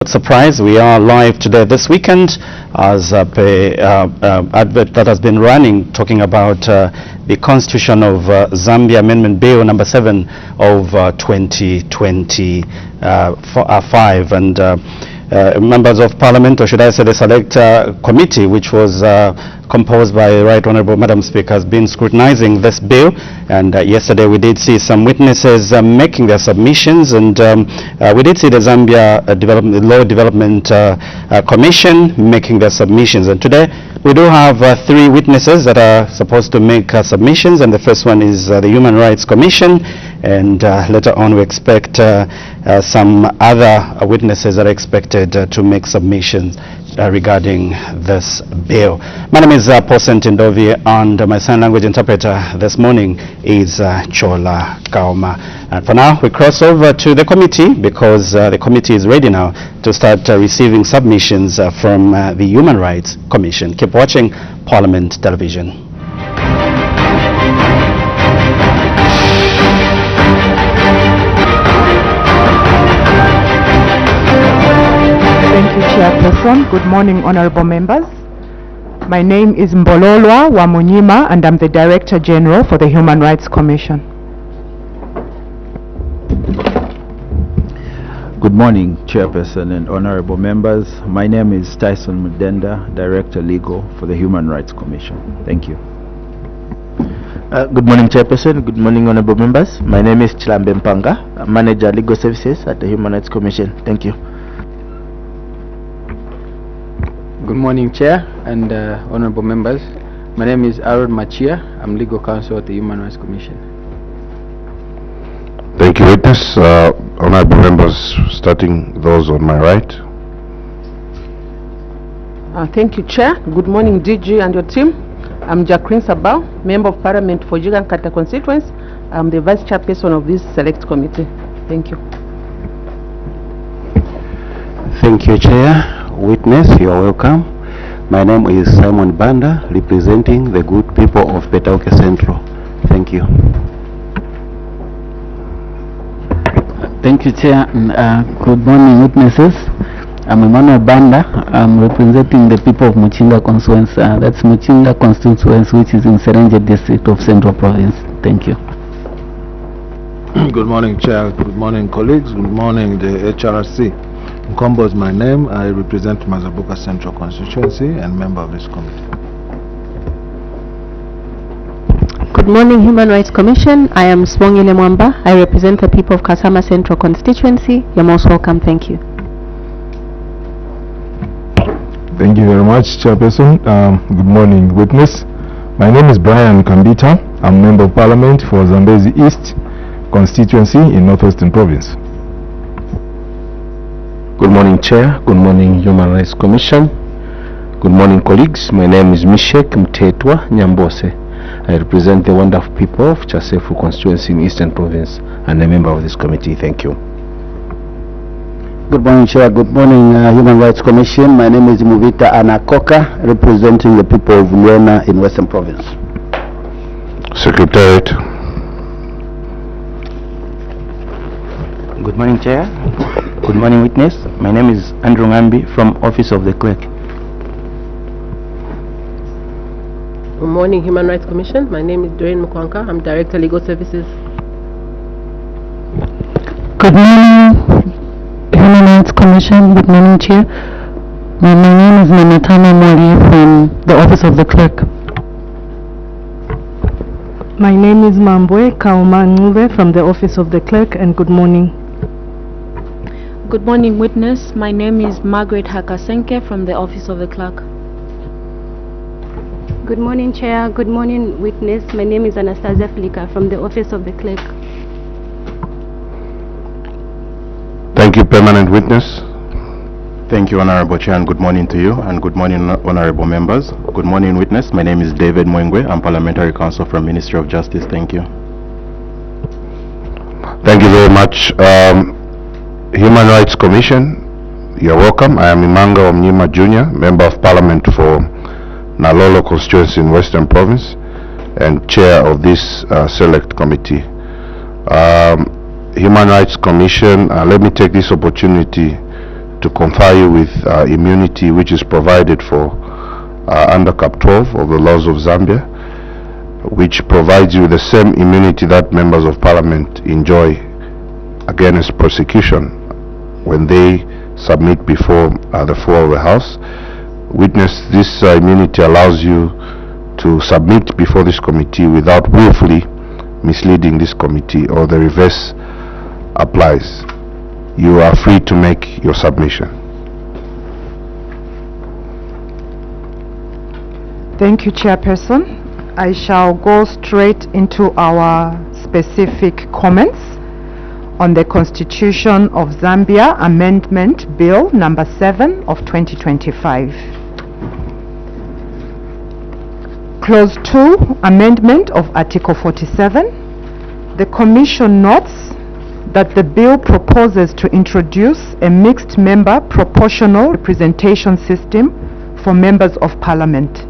Surprise, we are live today this weekend as advert that has been running talking about the Constitution of Zambia Amendment Bill number 7 of 2025, and members of Parliament, or should I say the Select Committee, which was composed by Right Honourable Madam Speaker, has been scrutinizing this bill. And yesterday we did see some witnesses making their submissions, and we did see the Zambia Law Development Commission making their submissions. And today we do have 3 witnesses that are supposed to make submissions, and the first one is the Human Rights Commission, and later on we expect some other witnesses that are expected to make submissions regarding this bill. My name is Paul Sentindovi, and my sign language interpreter this morning is Chola Kauma. And for now, we cross over to the committee, because the committee is ready now to start receiving submissions from the Human Rights Commission. Keep watching Parliament Television. Thank you, Chairperson. Good morning, honorable members. My name is Mbololwa Wamunyima, and I'm the Director General for the Human Rights Commission. Good morning, Chairperson and honorable members. My name is Tyson Mudenda, Director Legal for the Human Rights Commission. Thank you. Good morning, Chairperson. Good morning, honorable members. My name is Chilambe Mpanga, Manager Legal Services at the Human Rights Commission. Thank you. Good morning, Chair and honorable members. My name is Aaron Machia. I'm Legal Counsel at the Human Rights Commission. Thank you, witness. Honorable members, starting those on my right. Thank you, Chair. Good morning, DG and your team. I'm Jacqueline Sabao, Member of Parliament for Jigankata constituency. I'm the Vice Chairperson of this Select Committee. Thank you. Thank you, Chair. Witness, you are welcome. My name is Simon Banda, representing the good people of Petauke Central. Thank you. Thank you, Chair. Good morning, witnesses. I'm Emmanuel Banda. I'm representing the people of Muchinga constituency. That's Muchinga constituency, which is in Serenge district of Central Province. Thank you. Good morning, Chair. Good morning, colleagues. Good morning, the HRC. Nkombo is my name. I represent Mazabuka Central constituency and member of this committee. Good morning, Human Rights Commission. I am Swongile Mwamba. I represent the people of Kasama Central constituency. You're most welcome. Thank you. Thank you very much, Chairperson. Good morning, witness. My name is Brian Kambita. I'm Member of Parliament for Zambezi East constituency in Northwestern Province. Good morning, Chair. Good morning, Human Rights Commission. Good morning, colleagues. My name is Mishek Mtetwa Nyambose. I represent the wonderful people of Chasefu constituency in Eastern Province and a member of this committee. Thank you. Good morning, Chair. Good morning, Human Rights Commission. My name is Muvita Anakoka, representing the people of Luena in Western Province. Secretariat. Good morning, Chair. Good morning, witness. My name is Andrew Ngambi from Office of the Clerk. Good morning, Human Rights Commission. My name is Doreen Mukwanka. I'm Director Legal Services. Good morning, Human Rights Commission. Good morning, Chair. My name is Manatana Mori from the Office of the Clerk. My name is Mambwe Kauma Nguve from the Office of the Clerk, and good morning. Good morning, witness. My name is Margaret Hakasenke from the Office of the Clerk. Good morning, Chair. Good morning, witness. My name is Anastasia Filika from the Office of the Clerk. Thank you, permanent witness. Thank you, Honorable Chair, and good morning to you, and good morning, honorable members. Good morning, witness. My name is David Mwengwe. I'm Parliamentary Counsel from Ministry of Justice. Thank you. Thank you very much. Human Rights Commission, you're welcome. I am Imanga Omnyima Jr., Member of Parliament for Nalolo constituency in Western Province and Chair of this Select Committee. Human Rights Commission, let me take this opportunity to confer you with immunity which is provided for under Cap 12 of the laws of Zambia, which provides you the same immunity that members of parliament enjoy against prosecution when they submit before the floor of the House. Witness, this immunity allows you to submit before this committee without willfully misleading this committee, or the reverse applies. You are free to make your submission. Thank you, Chairperson. I shall go straight into our specific comments on the Constitution of Zambia Amendment Bill number 7 of 2025. Clause 2, Amendment of Article 47. The Commission notes that the bill proposes to introduce a mixed member proportional representation system for members of Parliament.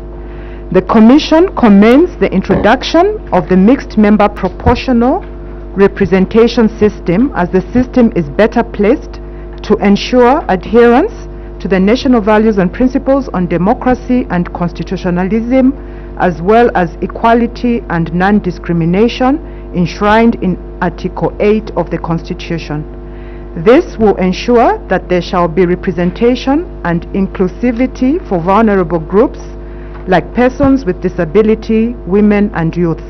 The Commission commends the introduction of the mixed member proportional representation system, as the system is better placed to ensure adherence to the national values and principles on democracy and constitutionalism, as well as equality and non-discrimination enshrined in Article 8 of the Constitution. This will ensure that there shall be representation and inclusivity for vulnerable groups like persons with disability, women and youths.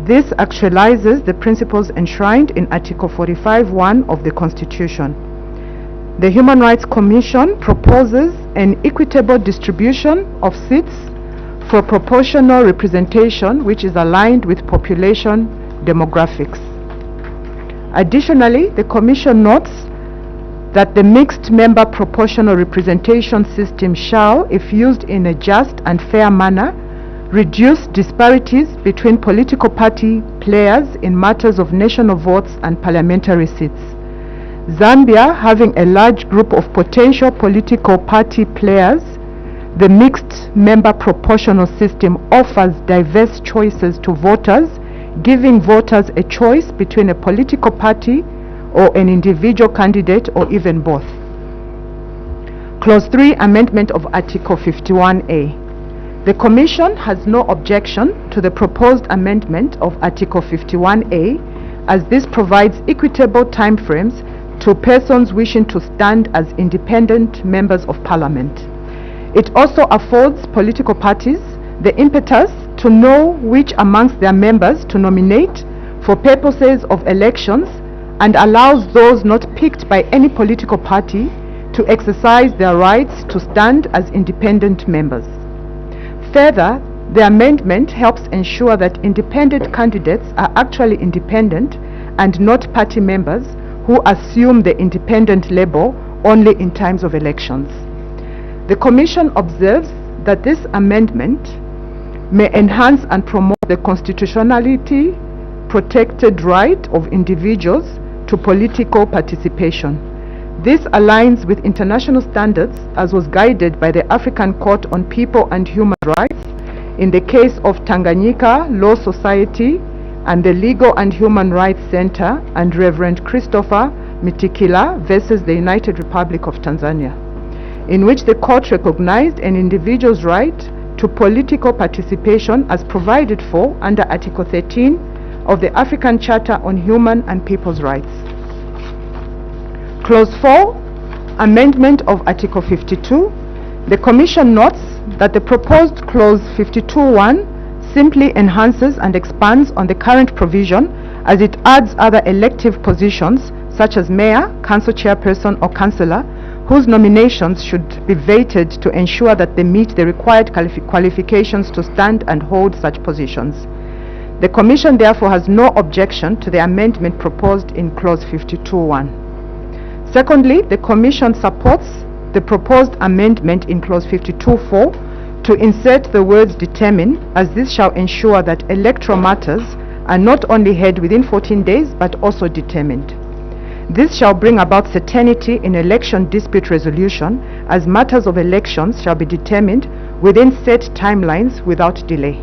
This actualizes the principles enshrined in Article 45(1) of the Constitution. The Human Rights Commission proposes an equitable distribution of seats for proportional representation which is aligned with population demographics. Additionally, the Commission notes that the mixed member proportional representation system shall, if used in a just and fair manner, reduce disparities between political party players in matters of national votes and parliamentary seats. Zambia, having a large group of potential political party players, the mixed member proportional system offers diverse choices to voters, giving voters a choice between a political party or an individual candidate, or even both. Clause 3, Amendment of Article 51A. The Commission has no objection to the proposed amendment of Article 51A, as this provides equitable timeframes to persons wishing to stand as independent members of Parliament. It also affords political parties the impetus to know which amongst their members to nominate for purposes of elections, and allows those not picked by any political party to exercise their rights to stand as independent members. Further, the amendment helps ensure that independent candidates are actually independent and not party members who assume the independent label only in times of elections. The Commission observes that this amendment may enhance and promote the constitutionality protected right of individuals to political participation. This aligns with international standards, as was guided by the African Court on People and Human Rights in the case of Tanganyika Law Society and the Legal and Human Rights Center and Reverend Christopher Mitikila versus the United Republic of Tanzania, in which the court recognized an individual's right to political participation as provided for under Article 13 of the African Charter on Human and People's Rights. Clause 4, Amendment of Article 52. The Commission notes that the proposed Clause 52(1) simply enhances and expands on the current provision, as it adds other elective positions such as mayor, council chairperson or councillor, whose nominations should be vetted to ensure that they meet the required qualifications to stand and hold such positions. The Commission therefore has no objection to the amendment proposed in Clause 52(1). Secondly, the Commission supports the proposed amendment in Clause 52(4) to insert the words determine, as this shall ensure that electoral matters are not only heard within 14 days but also determined. This shall bring about certainty in election dispute resolution, as matters of elections shall be determined within set timelines without delay.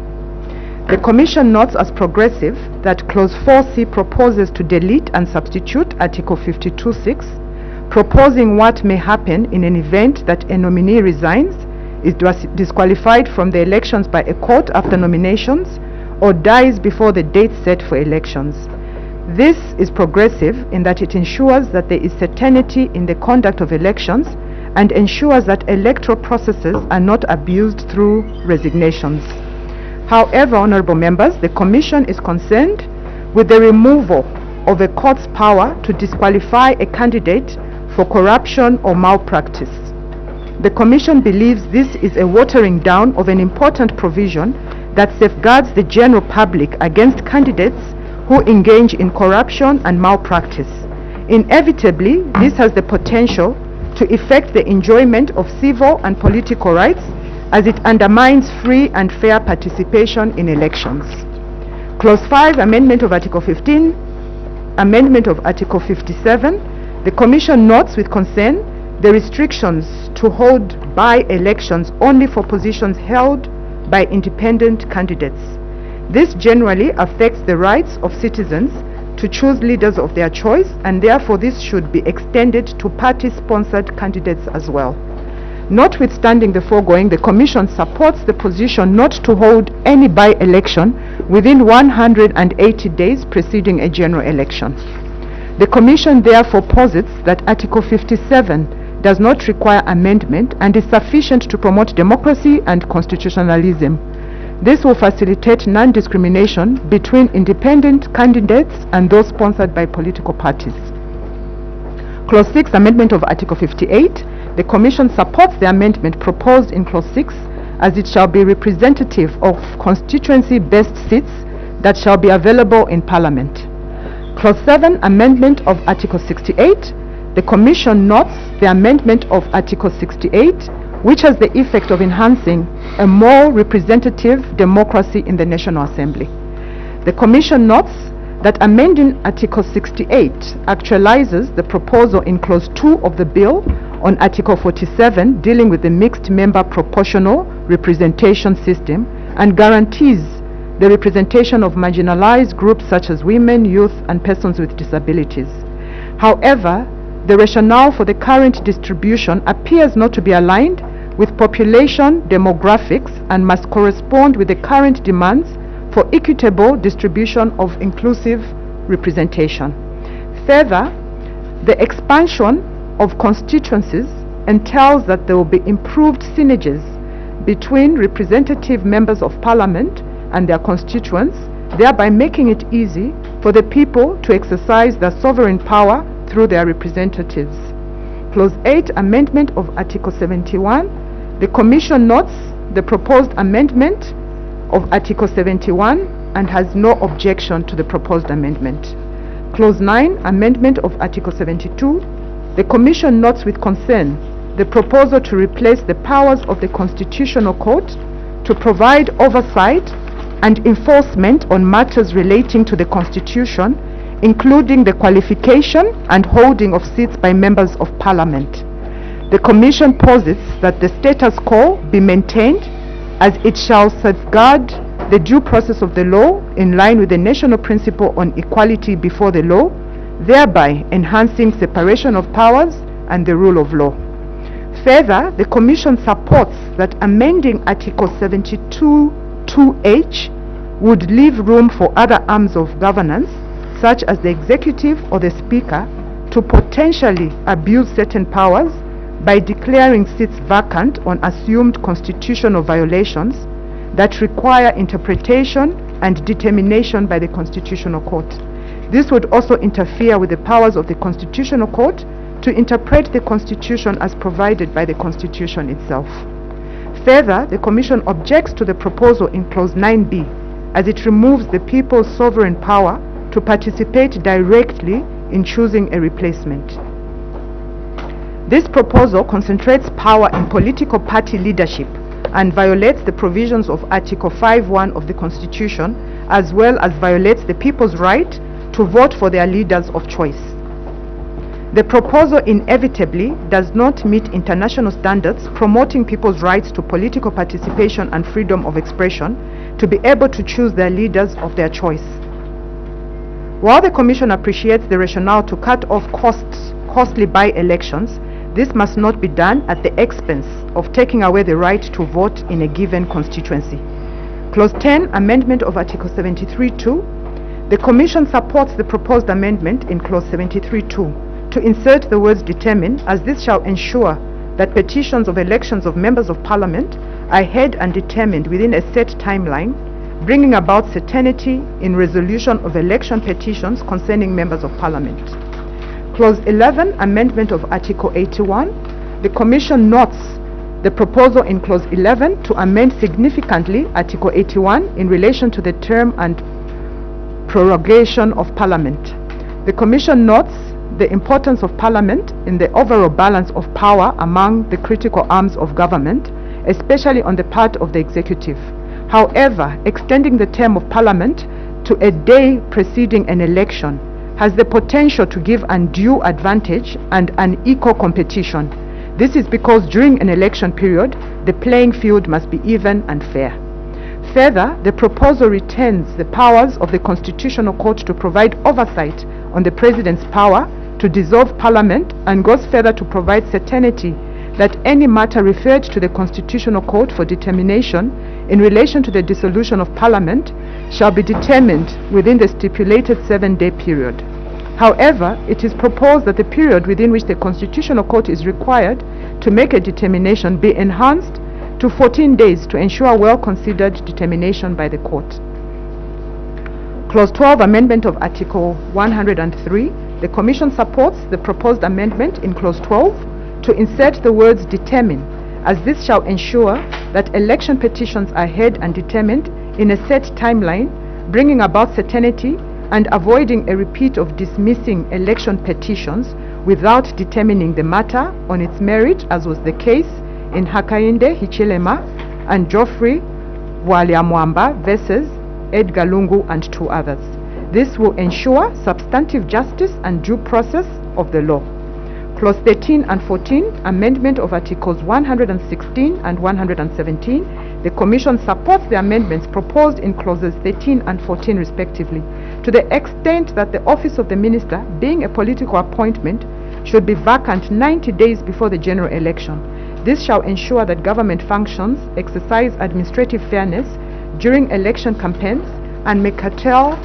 The Commission notes as progressive that Clause 4C proposes to delete and substitute Article 52(6), proposing what may happen in an event that a nominee resigns, is disqualified from the elections by a court after nominations, or dies before the date set for elections. This is progressive in that it ensures that there is certainty in the conduct of elections and ensures that electoral processes are not abused through resignations. However, honorable members, the Commission is concerned with the removal of a court's power to disqualify a candidate for corruption or malpractice. The Commission believes this is a watering down of an important provision that safeguards the general public against candidates who engage in corruption and malpractice. Inevitably, this has the potential to effect the enjoyment of civil and political rights as it undermines free and fair participation in elections. Clause 5, Amendment of Article 15, Amendment of Article 57, the Commission notes with concern the restrictions to hold by-elections only for positions held by independent candidates. This generally affects the rights of citizens to choose leaders of their choice, and therefore this should be extended to party-sponsored candidates as well. Notwithstanding the foregoing, the Commission supports the position not to hold any by-election within 180 days preceding a general election. The Commission therefore posits that Article 57 does not require amendment and is sufficient to promote democracy and constitutionalism. This will facilitate non-discrimination between independent candidates and those sponsored by political parties. Clause 6, Amendment of Article 58. The Commission supports the amendment proposed in Clause 6 as it shall be representative of constituency-based seats that shall be available in Parliament. Clause 7, Amendment of Article 68. The Commission notes the amendment of Article 68, which has the effect of enhancing a more representative democracy in the National Assembly. The Commission notes that amending Article 68 actualizes the proposal in Clause 2 of the bill on Article 47 dealing with the mixed member proportional representation system and guarantees the representation of marginalized groups such as women, youth, and persons with disabilities. However, the rationale for the current distribution appears not to be aligned with population demographics and must correspond with the current demands for equitable distribution of inclusive representation. Further, the expansion of constituencies entails that there will be improved synergies between representative members of Parliament and their constituents, thereby making it easy for the people to exercise their sovereign power through their representatives. Clause 8, Amendment of Article 71. The Commission notes the proposed amendment of Article 71 and has no objection to the proposed amendment. Clause 9, Amendment of Article 72. The Commission notes with concern the proposal to replace the powers of the Constitutional Court to provide oversight and enforcement on matters relating to the Constitution, including the qualification and holding of seats by members of Parliament. The Commission posits that the status quo be maintained as it shall safeguard the due process of the law in line with the national principle on equality before the law, thereby enhancing separation of powers and the rule of law. Further, the Commission supports that amending Article 72(2)(h) would leave room for other arms of governance, such as the executive or the Speaker, to potentially abuse certain powers by declaring seats vacant on assumed constitutional violations that require interpretation and determination by the Constitutional Court. This would also interfere with the powers of the Constitutional Court to interpret the Constitution as provided by the Constitution itself. Further, the Commission objects to the proposal in Clause 9b as it removes the people's sovereign power to participate directly in choosing a replacement. This proposal concentrates power in political party leadership and violates the provisions of Article 5(1) of the Constitution, as well as violates the people's right to vote for their leaders of choice. The proposal inevitably does not meet international standards promoting people's rights to political participation and freedom of expression to be able to choose their leaders of their choice. While the Commission appreciates the rationale to cut off costs costly by-elections, this must not be done at the expense of taking away the right to vote in a given constituency. Clause 10, amendment of Article 73(2). The Commission supports the proposed amendment in Clause 73(2) to insert the words determine, as this shall ensure that petitions of elections of members of Parliament are heard and determined within a set timeline, bringing about certainty in resolution of election petitions concerning members of Parliament. Clause 11, amendment of Article 81. The Commission notes the proposal in Clause 11 to amend significantly Article 81 in relation to the term and prorogation of Parliament. The Commission notes the importance of Parliament in the overall balance of power among the critical arms of government, especially on the part of the executive. However, extending the term of Parliament to a day preceding an election has the potential to give undue advantage and unequal competition. This is because during an election period, the playing field must be even and fair. Further, the proposal retains the powers of the Constitutional Court to provide oversight on the President's power to dissolve Parliament, and goes further to provide certainty that any matter referred to the Constitutional Court for determination in relation to the dissolution of Parliament shall be determined within the stipulated 7-day period. However, it is proposed that the period within which the Constitutional Court is required to make a determination be enhanced to 14 days to ensure well-considered determination by the Court. Clause 12, amendment of Article 103. The Commission supports the proposed amendment in Clause 12 to insert the words determine, as this shall ensure that election petitions are heard and determined in a set timeline, bringing about certainty and avoiding a repeat of dismissing election petitions without determining the matter on its merit, as was the case in Hakainde Hichilema and Geoffrey Waliamwamba versus Edgar Lungu and 2 others. This will ensure substantive justice and due process of the law. Clause 13 and 14, amendment of Articles 116 and 117. The Commission supports the amendments proposed in Clauses 13 and 14 respectively, to the extent that the office of the Minister, being a political appointment, should be vacant 90 days before the general election. This shall ensure that government functions exercise administrative fairness during election campaigns and may curtail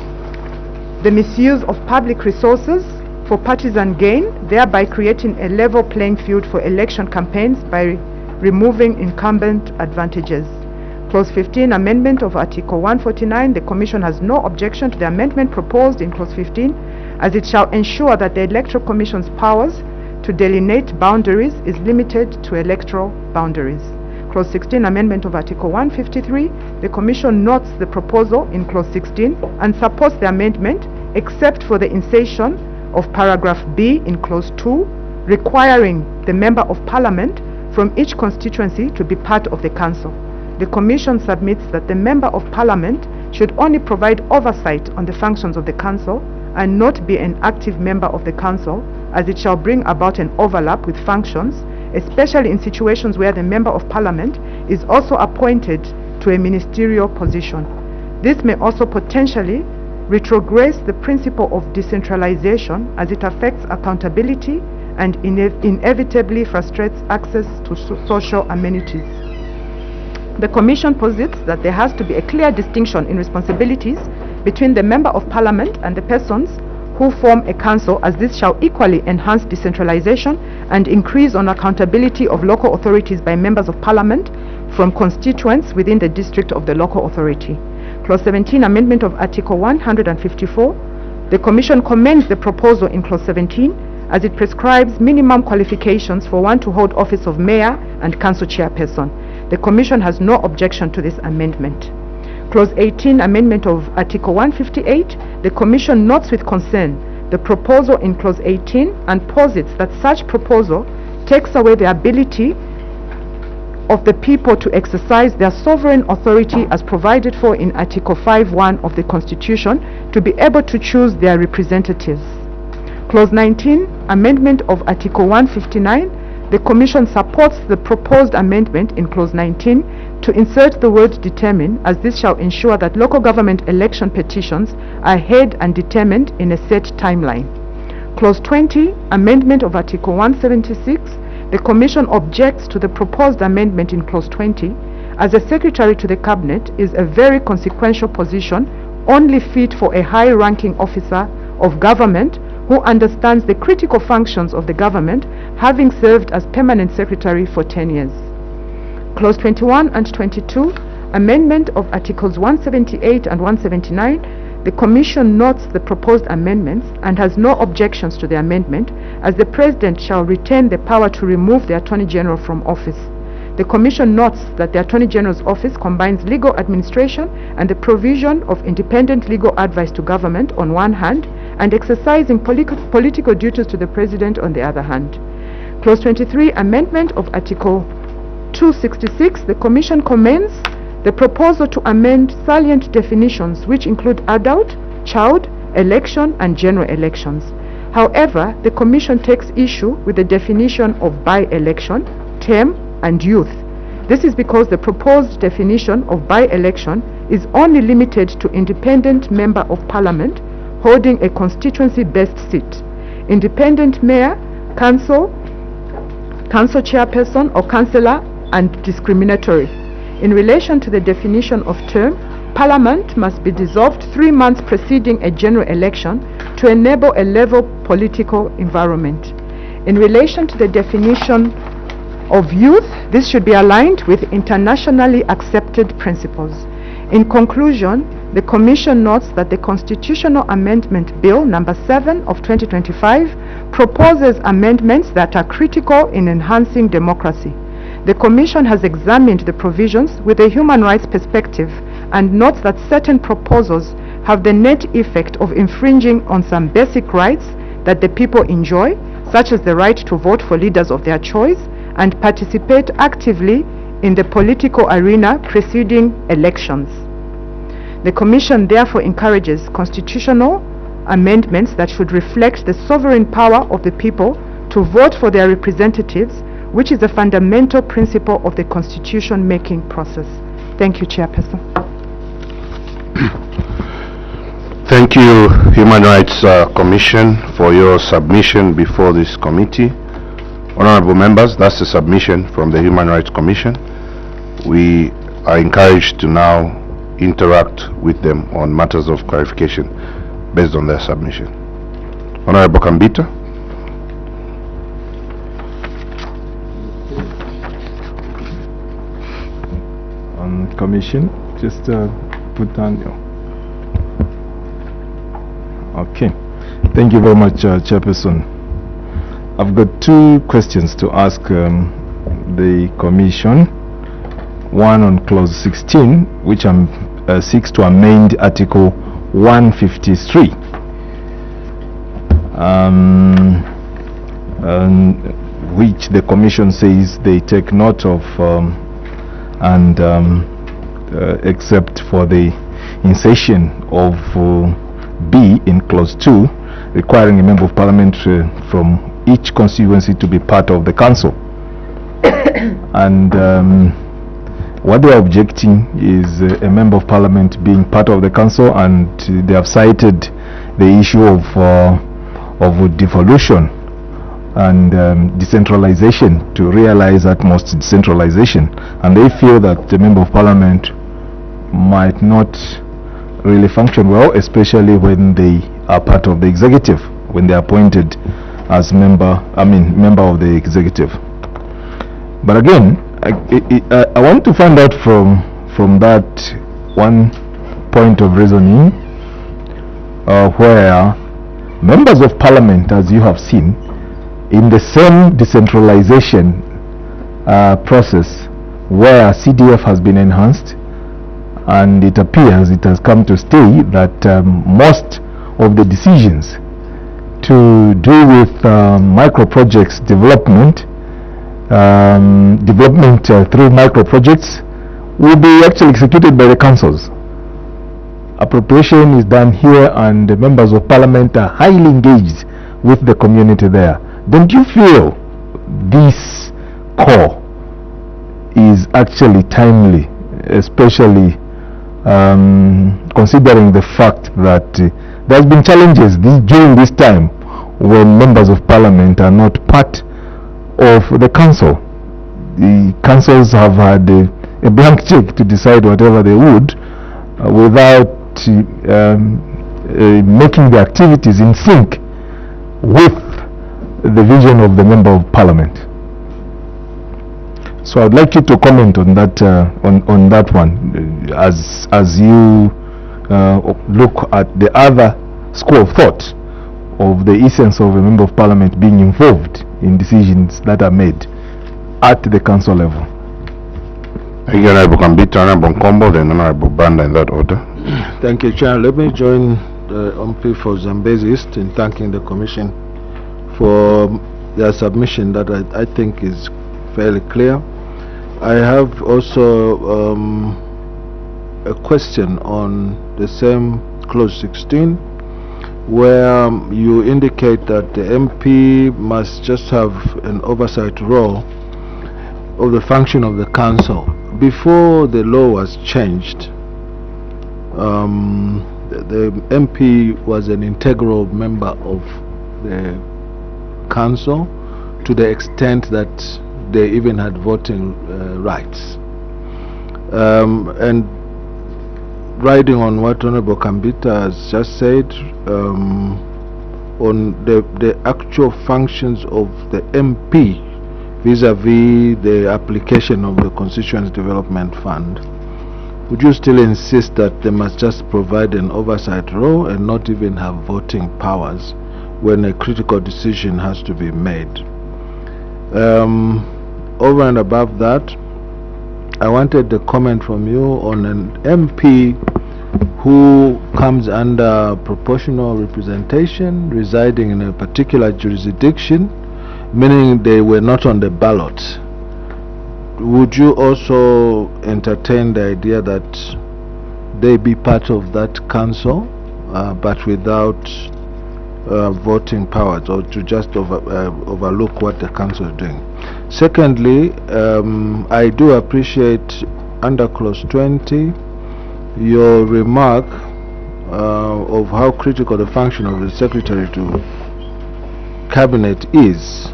the misuse of public resources for partisan gain, thereby creating a level playing field for election campaigns by removing incumbent advantages. Clause 15, amendment of Article 149. The Commission has no objection to the amendment proposed in Clause 15, as it shall ensure that the Electoral Commission's powers to delineate boundaries is limited to electoral boundaries. Clause 16, amendment of Article 153. The Commission notes the proposal in Clause 16 and supports the amendment, except for the insertion of paragraph B in Clause 2, requiring the Member of Parliament from each constituency to be part of the Council. The Commission submits that the Member of Parliament should only provide oversight on the functions of the Council and not be an active member of the Council, as it shall bring about an overlap with functions, especially in situations where the Member of Parliament is also appointed to a ministerial position. This may also potentially retrogress the principle of decentralization, as it affects accountability and inevitably frustrates access to social amenities. The Commission posits that there has to be a clear distinction in responsibilities between the Member of Parliament and the persons who form a council, as this shall equally enhance decentralization and increase on accountability of local authorities by members of Parliament from constituents within the district of the local authority. Clause 17, amendment of Article 154. The Commission commends the proposal in Clause 17, as it prescribes minimum qualifications for one to hold office of mayor and council chairperson. The Commission has no objection to this amendment. Clause 18, amendment of Article 158. The Commission notes with concern the proposal in Clause 18 and posits that such proposal takes away the ability of the people to exercise their sovereign authority as provided for in Article 5(1) of the Constitution, to be able to choose their representatives. Clause 19, amendment of Article 159. The Commission supports the proposed amendment in Clause 19 to insert the word determine, as this shall ensure that local government election petitions are heard and determined in a set timeline. Clause 20, amendment of Article 176. The Commission objects to the proposed amendment in Clause 20, as a Secretary to the Cabinet is a very consequential position only fit for a high-ranking officer of government who understands the critical functions of the government, having served as Permanent Secretary for 10 years. Clause 21 and 22, amendment of Articles 178 and 179. The Commission notes the proposed amendments and has no objections to the amendment, as the President shall retain the power to remove the Attorney General from office. The Commission notes that the Attorney General's office combines legal administration and the provision of independent legal advice to government on one hand, and exercising political duties to the President on the other hand. Clause 23, amendment of Article 266. The Commission commends the proposal to amend salient definitions which include adult, child, election and general elections. However, the Commission takes issue with the definition of by-election, term and youth. This is because the proposed definition of by-election is only limited to independent member of parliament holding a constituency-based seat, independent mayor, council chairperson or councillor, and discriminatory. In relation to the definition of term, Parliament must be dissolved 3 months preceding a general election to enable a level political environment. In relation to the definition of youth, this should be aligned with internationally accepted principles. In conclusion, the Commission notes that the Constitutional Amendment Bill number 7 of 2025 proposes amendments that are critical in enhancing democracy. The Commission has examined the provisions with a human rights perspective and notes that certain proposals have the net effect of infringing on some basic rights that the people enjoy, such as the right to vote for leaders of their choice and participate actively in the political arena preceding elections. The Commission therefore encourages constitutional amendments that should reflect the sovereign power of the people to vote for their representatives, which is a fundamental principle of the constitution-making process. Thank you, Chairperson. Thank you, Human Rights Commission, for your submission before this committee. Honorable members, that's the submission from the Human Rights Commission. We are encouraged to now interact with them on matters of clarification based on their submission. Honorable Kambita. On commission, just put down your... Okay. Thank you very much, Chairperson. I've got 2 questions to ask the Commission. One on Clause 16, which seeks to amend Article 153, which the Commission says they take note of except for the insertion of B in Clause 2, requiring a member of Parliament from each constituency to be part of the council. And what they are objecting is a member of Parliament being part of the council, and they have cited the issue of devolution and decentralization, to realize utmost decentralization, and they feel that the member of Parliament might not really function well, especially when they are part of the executive, when they are appointed as member of the executive. But again, I want to find out from that one point of reasoning where members of Parliament, as you have seen, in the same decentralization process where CDF has been enhanced, and it appears it has come to stay that most of the decisions to do with micro projects development through micro projects will be actually executed by the councils. Appropriation is done here, and the members of Parliament are highly engaged with the community there. Don't you feel this call is actually timely, especially considering the fact that there's been challenges during this time when members of parliament are not part of the council. The councils have had a blank check to decide whatever they would without making the activities in sync with the vision of the member of parliament. So I'd like you to comment on that on that one as you look at the other school of thought of the essence of a member of parliament being involved in decisions that are made at the council level. Thank you, Honorable Kambita, Honorable Nkombo, then Honorable Banda, in that order. Thank you, Chair. Let me join the MP for Zambezi East in thanking the Commission for their submission that I think is fairly clear. I have also a question on the same clause 16, where you indicate that the MP must just have an oversight role of the function of the council. Before the law was changed, the MP was an integral member of the council to the extent that they even had voting rights. And riding on what Honorable Kambita has just said, on the actual functions of the MP vis-a-vis the application of the Constituency Development Fund, would you still insist that they must just provide an oversight role and not even have voting powers when a critical decision has to be made? Over and above that, I wanted the comment from you on an MP who comes under proportional representation, residing in a particular jurisdiction, meaning they were not on the ballot. Would you also entertain the idea that they be part of that council, but without voting powers, or to just overlook what the council is doing? Secondly, I do appreciate under clause 20 your remark of how critical the function of the secretary to cabinet is.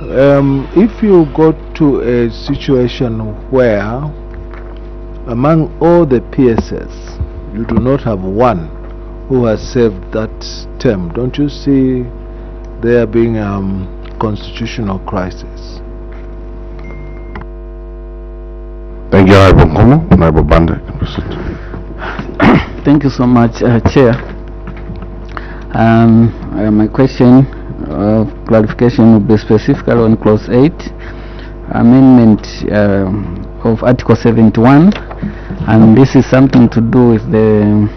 If you go to a situation where among all the PSS you do not have one who has served that term, don't you see there being constitutional crisis? Thank you, Honorable Nkomo. Honorable Banda. Thank you so much, Chair. My question of clarification will be specifically on clause 8, amendment of Article 71, and this is something to do with the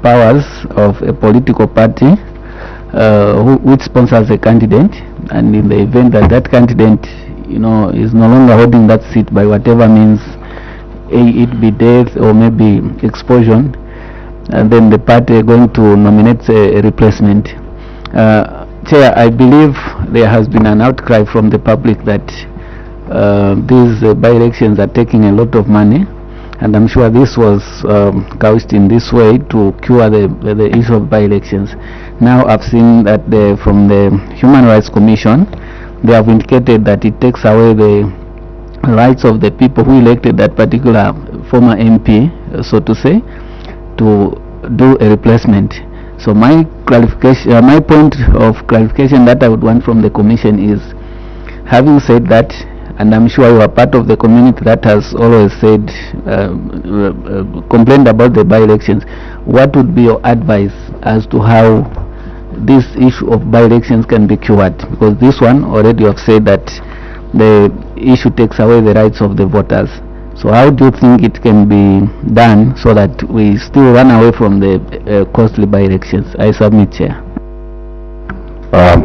powers of a political party which sponsors a candidate, and in the event that that candidate, is no longer holding that seat by whatever means, it be death or maybe expulsion, and then the party are going to nominate a replacement. Chair, I believe there has been an outcry from the public that these by-elections are taking a lot of money, and I'm sure this was couched in this way to cure the issue of by-elections. Now I've seen that from the Human Rights Commission, they have indicated that it takes away the rights of the people who elected that particular former MP, so to say, to do a replacement. So my clarification, my point of clarification that I would want from the Commission is, having said that, and I'm sure you are part of the community that has always said, complained about the by-elections, what would be your advice as to how this issue of by-elections can be cured? Because this one already you have said that the issue takes away the rights of the voters. So how do you think it can be done so that we still run away from the costly by-elections? I submit, Chair.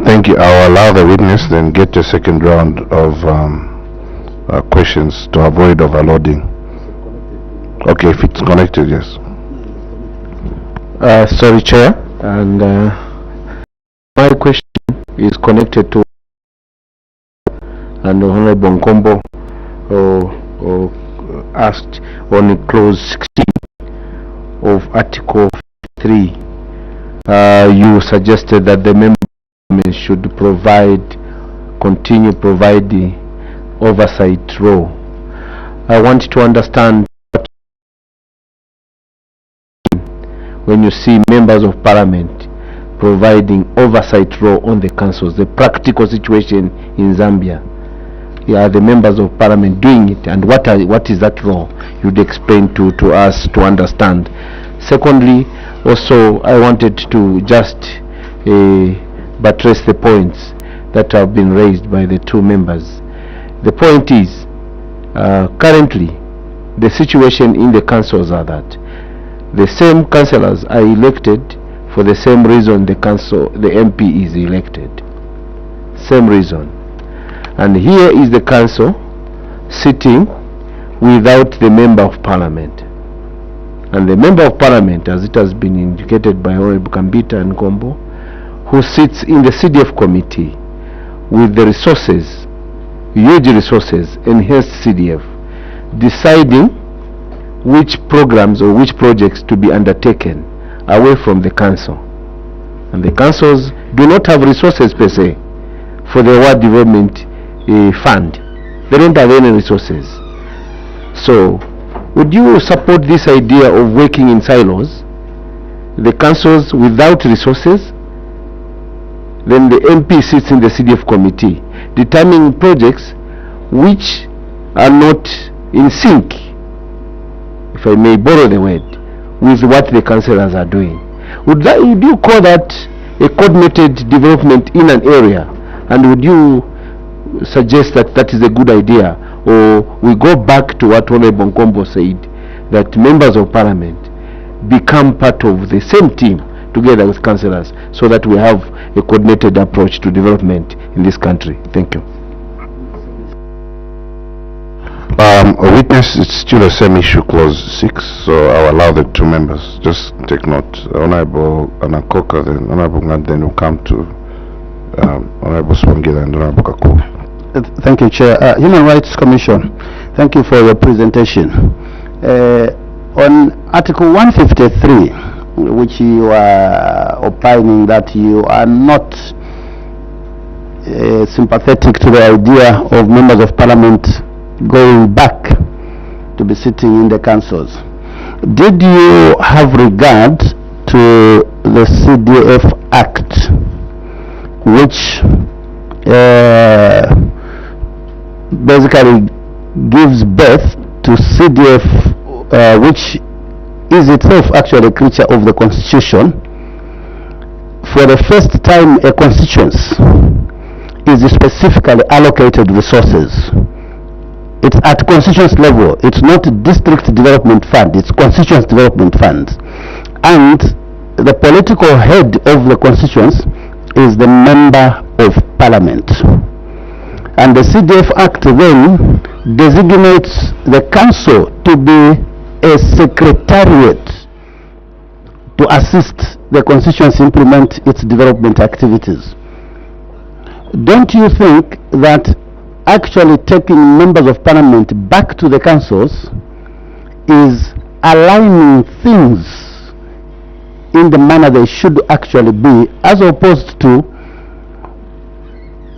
Thank you. I'll allow the witness, then get a second round of questions to avoid overloading. Okay, if it's connected, yes. Sorry, Chair, and my question is connected to and Honorable Nkombo asked on clause 16 of Article 3 you suggested that the members should continue providing oversight role. I want to understand when you see members of parliament providing oversight role on the councils, the practical situation in Zambia. Are the members of parliament doing it, and what is that role? You'd explain to us to understand. Secondly, also I wanted to just buttress the points that have been raised by the two members. The point is, currently the situation in the councils are that the same councillors are elected for the same reason the MP is elected. Same reason. And here is the council sitting without the member of parliament. And the member of parliament, as it has been indicated by Honorable Kambita and Kombo, who sits in the CDF committee with the resources, huge resources, enhanced CDF, deciding which programs or which projects to be undertaken away from the council. And the councils do not have resources per se for the ward development fund. They don't have any resources. So would you support this idea of working in silos, the councils without resources, then the MP sits in the CDF committee determining projects which are not in sync, if I may borrow the word, with what the councillors are doing? Would you call that a coordinated development in an area? And would you suggest that that is a good idea? Or we go back to what Honorable Nkombo said, that members of parliament become part of the same team together with councillors, so that we have a coordinated approach to development in this country? Thank you. A witness, it's still the same issue, clause 6, so I'll allow the two members. Just take note. Honorable Anakoka, then Honorable Ngand, then we'll come to Honorable Swangila and Honorable Kaku. Thank you, Chair. Human Rights Commission, thank you for your presentation. On Article 153, which you are opining that you are not sympathetic to the idea of members of parliament going back to be sitting in the councils, did you have regard to the CDF Act, which basically gives birth to CDF, which is itself actually a creature of the Constitution? For the first time, a constituency is specifically allocated resources. It's at constituency level. It's not district development fund, it's constituency development fund. And the political head of the constituency is the member of parliament. And the CDF Act then designates the council to be a secretariat to assist the constituency implement its development activities. Don't you think that actually taking members of parliament back to the councils is aligning things in the manner they should actually be, as opposed to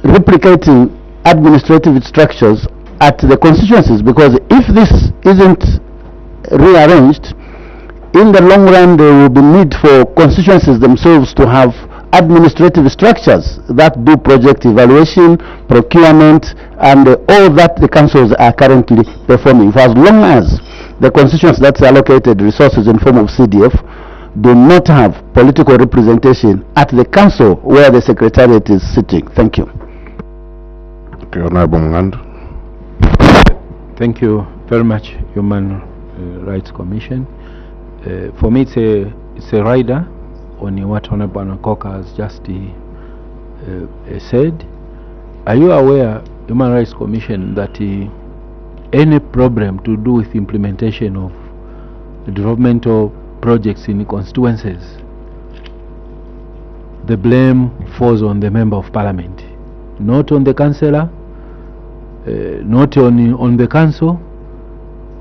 replicating administrative structures at the constituencies? Because if this isn't rearranged, in the long run there will be need for constituencies themselves to have administrative structures that do project evaluation, procurement, and all that the councils are currently performing. For as long as the constituencies that allocated resources in form of CDF do not have political representation at the council where the secretariat is sitting. Thank you. Okay, Honorable Ngand. Thank you very much, Human Rights Commission. For me, it's a rider on what Honorable Anakoka has just said. Are you aware, Human Rights Commission, that any problem to do with implementation of developmental projects in constituencies, the blame falls on the member of parliament, not on the councillor, not on the council?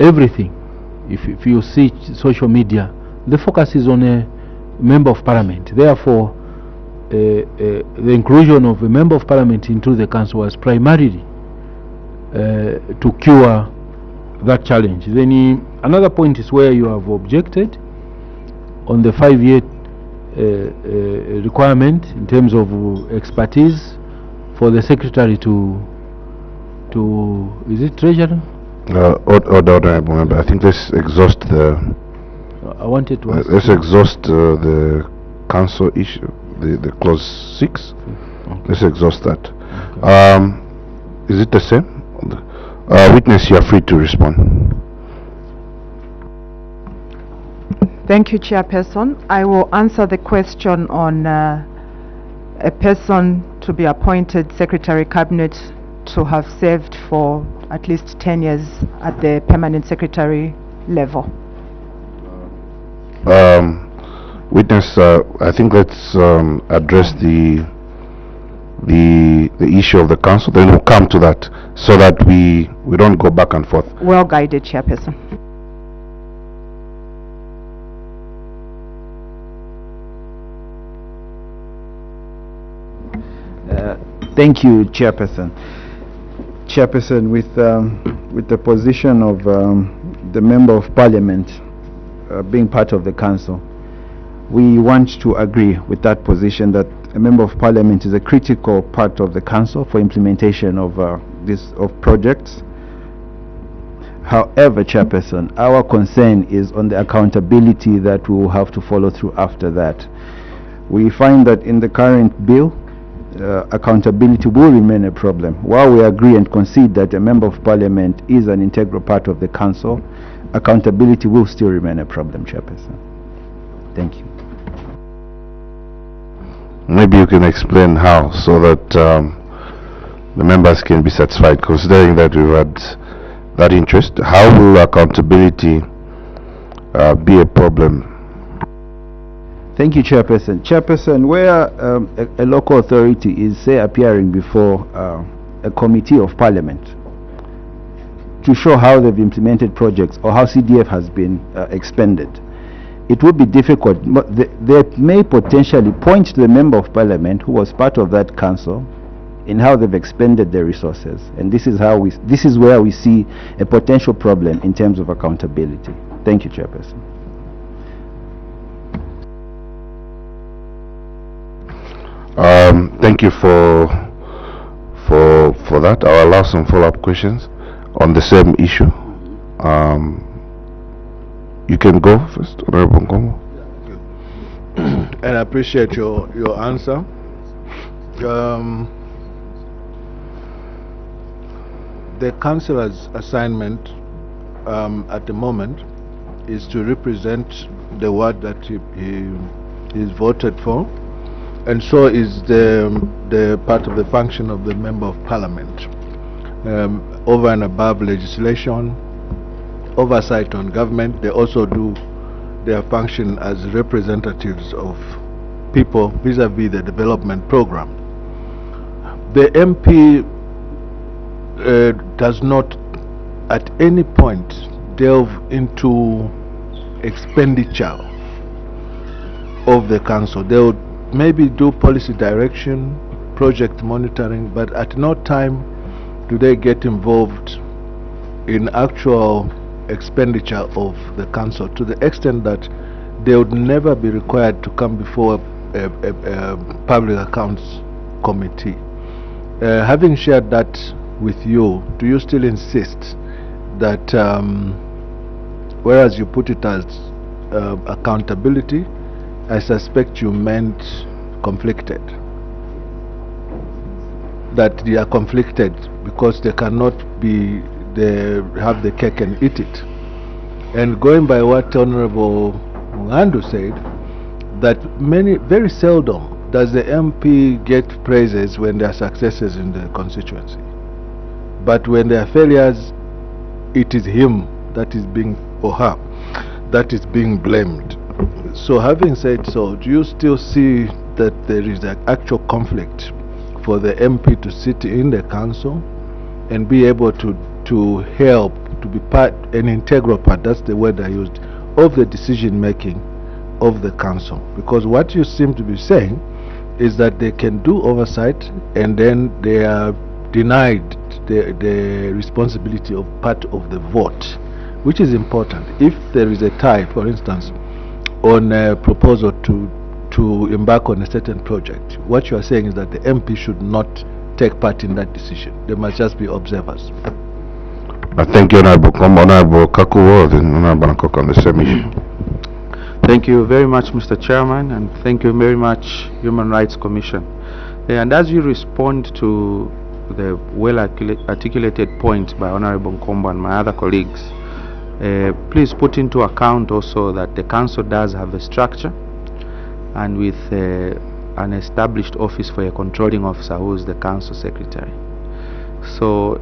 Everything. If you see social media, the focus is on member of parliament. Therefore, the inclusion of a member of parliament into the council was primarily to cure that challenge. Then another point is where you have objected on the 5-year requirement in terms of expertise for the secretary to is it treasurer? Honorable member, I think let's exhaust the. I wanted to ask. Let's exhaust the council issue, the clause 6. Okay. Let's exhaust that. Okay. Is it the same? Witness, you are free to respond. Thank you, Chairperson. I will answer the question on a person to be appointed Secretary Cabinet to have served for at least 10 years at the permanent secretary level. Witness, I think let's address the issue of the council, then we'll come to that so that we don't go back and forth. Well guided, Chairperson. Thank you, Chairperson. Chairperson, with the position of the Member of Parliament being part of the Council, we want to agree with that position that a Member of Parliament is a critical part of the Council for implementation of projects. However, Chairperson, our concern is on the accountability that we will have to follow through after that. We find that in the current bill, accountability will remain a problem. While we agree and concede that a Member of Parliament is an integral part of the Council, accountability will still remain a problem, Chairperson. Thank you. Maybe you can explain how, so that the members can be satisfied, considering that we've had that interest. How will accountability be a problem? Thank you, Chairperson. Chairperson, where a local authority is, say, appearing before a committee of Parliament to show how they've implemented projects or how CDF has been expended, it would be difficult. They may potentially point to the Member of Parliament who was part of that council in how they've expended their resources, and this is where we see a potential problem in terms of accountability. Thank you, Chairperson. Thank you for that. I'll allow some follow-up questions on the same issue. You can go first, Honorable Nkomo. And I appreciate your answer. The councillor's assignment at the moment is to represent the ward that he is voted for, and so is the part of the function of the Member of Parliament, over and above legislation, oversight on government. They also do their function as representatives of people vis-a-vis the development program. The MP does not at any point delve into expenditure of the council. They would maybe do policy direction, project monitoring, but at no time do they get involved in actual expenditure of the council, to the extent that they would never be required to come before a public accounts committee. Having shared that with you, do you still insist that whereas you put it as accountability, I suspect you meant conflicted? That they are conflicted because they cannot be, they have the cake and eat it. And going by what Honorable Mungandu said, that very seldom does the MP get praises when there are successes in the constituency. But when there are failures, it is him that is being, or her, that is being blamed. So having said so, do you still see that there is an actual conflict for the MP to sit in the council and be able to help, to be part, an integral part, that's the word I used, of the decision making of the council? Because what you seem to be saying is that they can do oversight and then they are denied the responsibility of part of the vote, which is important. If there is a tie, for instance, on a proposal to embark on a certain project, what you are saying is that the MP should not take part in that decision. They must just be observers. Thank you, Honorable Kombo. Honorable Kakuwo, then Honorable Nkoko on the same issue. Thank you very much, Mr. Chairman, and thank you very much, Human Rights Commission. And as you respond to the well-articulated point by Honorable Kombo and my other colleagues, please put into account also that the council does have a structure, and with an established office for a controlling officer who is the council secretary. So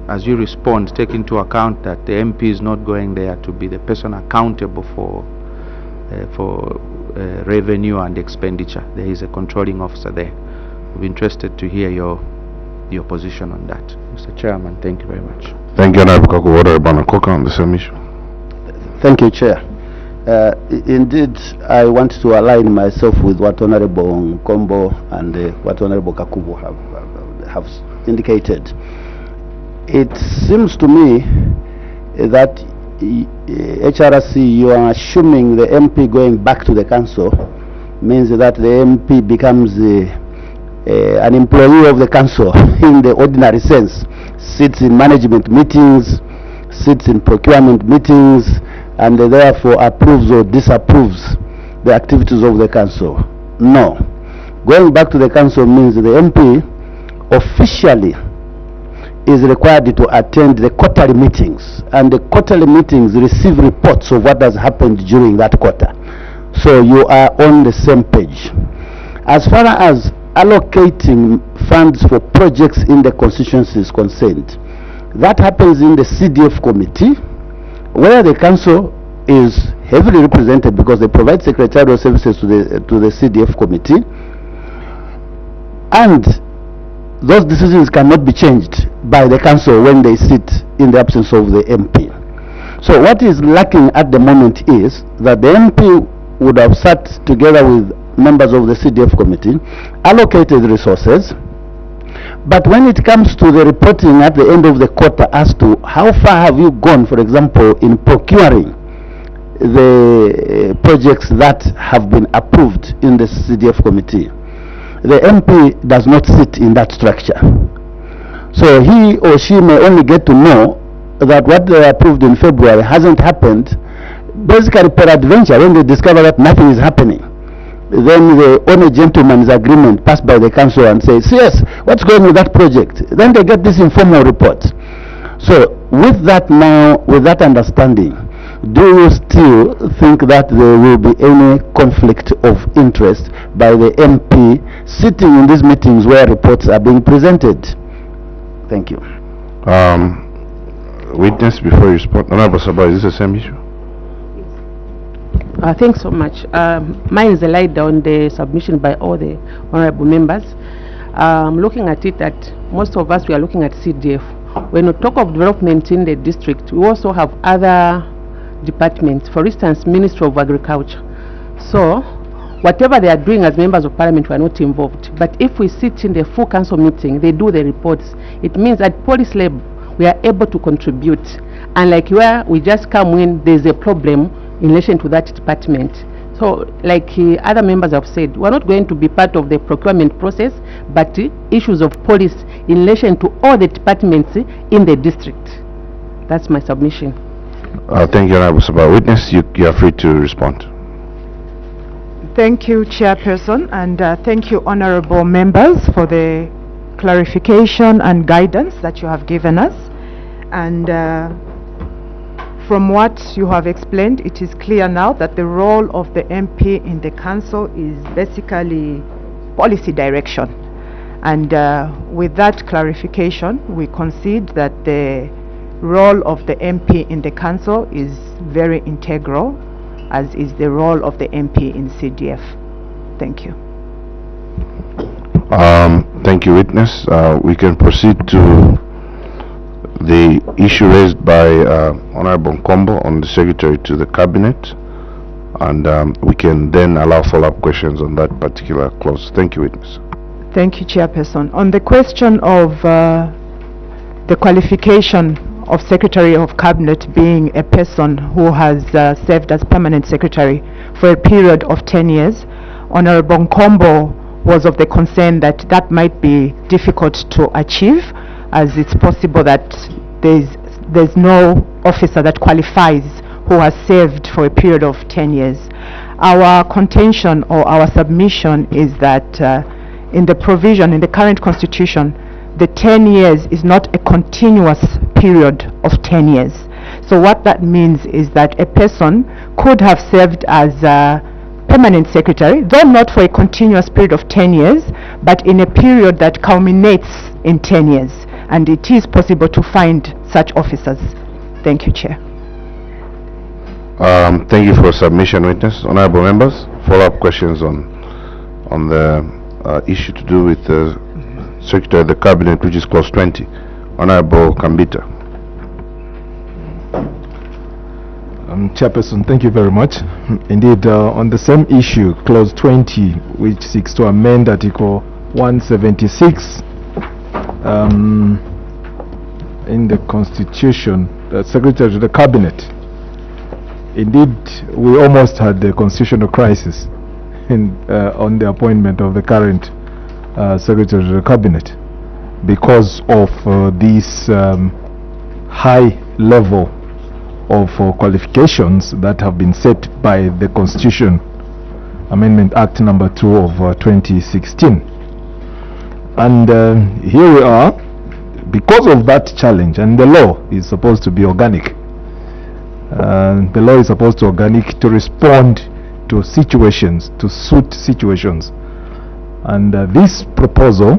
as you respond, take into account that the MP is not going there to be the person accountable for revenue and expenditure. There is a controlling officer there. We're interested to hear your position on that. Mr. Chairman, thank you very much. Thank you, Honorable Kakuwo. Honorable Nkoko on the same issue. Thank you, Chair. Indeed, I want to align myself with what Honorable Kombo and what Honorable Kakuwo have indicated. It seems to me that HRC, you are assuming the MP going back to the council means that the MP becomes an employee of the council in the ordinary sense, sits in management meetings, sits in procurement meetings, and therefore approves or disapproves the activities of the council. No. Going back to the council means the MP officially is required to attend the quarterly meetings, and the quarterly meetings receive reports of what has happened during that quarter. So you are on the same page. As far as allocating funds for projects in the constituency is concerned, that happens in the CDF committee, where the council is heavily represented because they provide secretarial services to the CDF committee, and those decisions cannot be changed by the council when they sit in the absence of the MP. So what is lacking at the moment is that the MP would have sat together with members of the CDF committee, allocated resources, but when it comes to the reporting at the end of the quarter as to how far have you gone, for example, in procuring the projects that have been approved in the CDF committee, the MP does not sit in that structure. So he or she may only get to know that what they approved in February hasn't happened, basically peradventure, when they discover that nothing is happening. Then they own a gentleman's agreement passed by the council and say, yes, what's going with that project? Then they get this informal report. So with that now, with that understanding, do you still think that there will be any conflict of interest by the MP sitting in these meetings where reports are being presented? Thank you. Witness, before you respond, Honorable Sabah, is this the same issue? Thanks so much. Mine is a light down the submission by all the honorable members. Looking at it, that most of us, we are looking at CDF. When we talk of development in the district, we also have other departments, for instance, Ministry of Agriculture. So whatever they are doing as members of parliament, we are not involved. But if we sit in the full council meeting, they do the reports. It means at police level, we are able to contribute. And like where we just come when there's a problem in relation to that department. So like other members have said, we're not going to be part of the procurement process, but issues of police in relation to all the departments in the district. That's my submission. Thank you, Honorable Sabah. Witness, you are free to respond. Thank you, Chairperson, and thank you, honorable members, for the clarification and guidance that you have given us. And from what you have explained, it is clear now that the role of the MP in the council is basically policy direction. And with that clarification, we concede that the role of the MP in the council is very integral, as is the role of the MP in CDF. Thank you. Thank you, Witness. We can proceed to the issue raised by Honorable Kombo on the Secretary to the Cabinet. and we can then allow follow-up questions on that particular clause. Thank you, witness. Thank you, Chairperson. On the question of the qualification of Secretary of Cabinet being a person who has served as permanent secretary for a period of 10 years, Honorable Nkombo was of the concern that that might be difficult to achieve, as it's possible that there's no officer that qualifies who has served for a period of 10 years. Our contention or our submission is that in the provision in the current constitution, the 10 years is not a continuous period of 10 years. So what that means is that a person could have served as a permanent secretary, though not for a continuous period of 10 years, but in a period that culminates in 10 years. And it is possible to find such officers. Thank you, Chair. Thank you for submission, witness. Honorable members, follow-up questions on the issue to do with the Secretary of the Cabinet, which is clause 20. Honorable Kambita. Chairperson, thank you very much. Indeed, on the same issue, clause 20, which seeks to amend Article 176 in the Constitution, the Secretary of the Cabinet. Indeed, we almost had the constitutional crisis on the appointment of the current Secretary of the Cabinet because of this high level of qualifications that have been set by the Constitution Amendment Act number 2 of 2016. And here we are, because of that challenge, and the law is supposed to be organic. The law is supposed to organic to respond to situations, to suit situations. And this proposal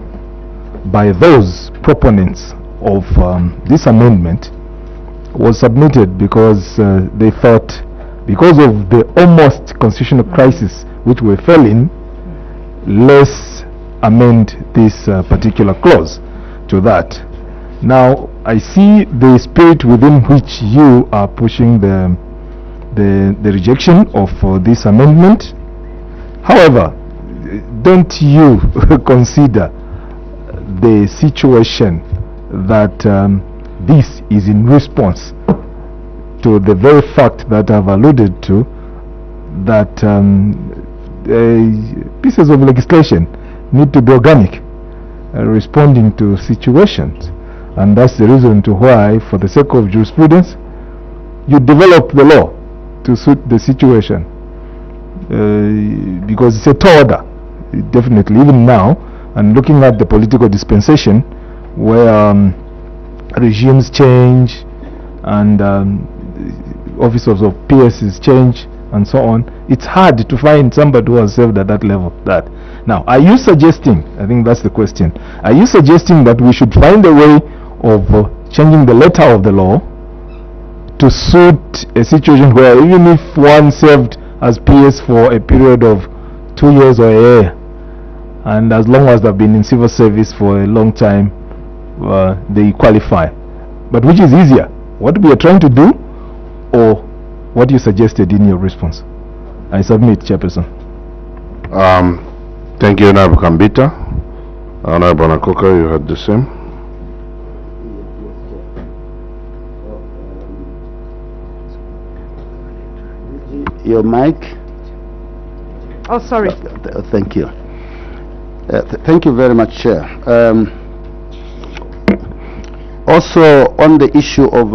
by those proponents of this amendment was submitted because they thought, because of the almost constitutional crisis which we fell in, let's amend this particular clause to that. Now, I see the spirit within which you are pushing the rejection of this amendment. However, don't you consider the situation that this is in response to the very fact that I've alluded to, that pieces of legislation need to be organic, responding to situations. And that's the reason to why, for the sake of jurisprudence, you develop the law to suit the situation, because it's a tall order, definitely, even now, and looking at the political dispensation where regimes change and officers of PSs change and so on, it's hard to find somebody who has served at that level. Now, are you suggesting, I think that's the question, are you suggesting that we should find a way of changing the letter of the law to suit a situation where even if one served as PS for a period of 2 years or a year, and as long as they've been in civil service for a long time, they qualify? But which is easier, what we are trying to do or what you suggested in your response? I submit, Chairperson. Thank you, Honorable Kambita. Honorable Nakoka, you had the same. Your mic. Oh, sorry. Thank you. Thank you very much, Chair. Also, on the issue of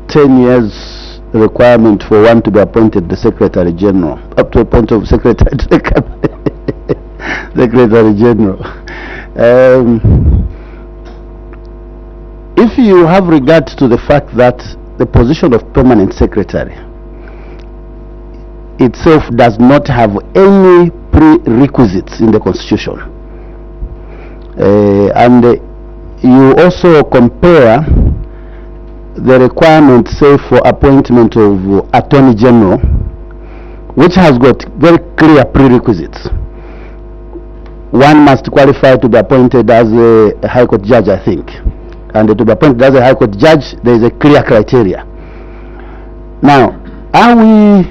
10 years requirement for one to be appointed the Secretary General, up to a point of Secretary Secretary General. If you have regard to the fact that the position of permanent secretary itself does not have any prerequisites in the Constitution, and you also compare the requirement, say, for appointment of Attorney General, which has got very clear prerequisites. One must qualify to be appointed as a High Court judge, I think, and to be appointed as a High Court judge, there is a clear criteria. Now, are we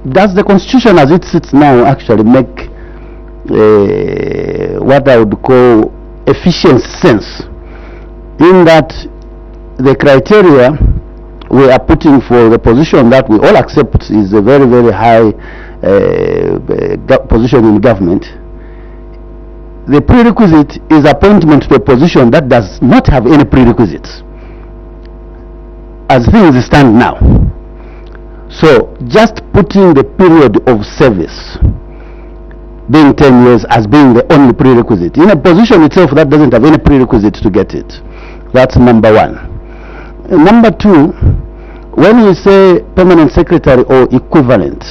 does the constitution as it sits now actually make what I would call efficient sense, in that the criteria we are putting for the position that we all accept is a very, very high position in government? The prerequisite is appointment to a position that does not have any prerequisites as things stand now. So just putting the period of service being 10 years as being the only prerequisite in a position itself that doesn't have any prerequisite to get it. That's number one. Number two, when we say permanent secretary or equivalent,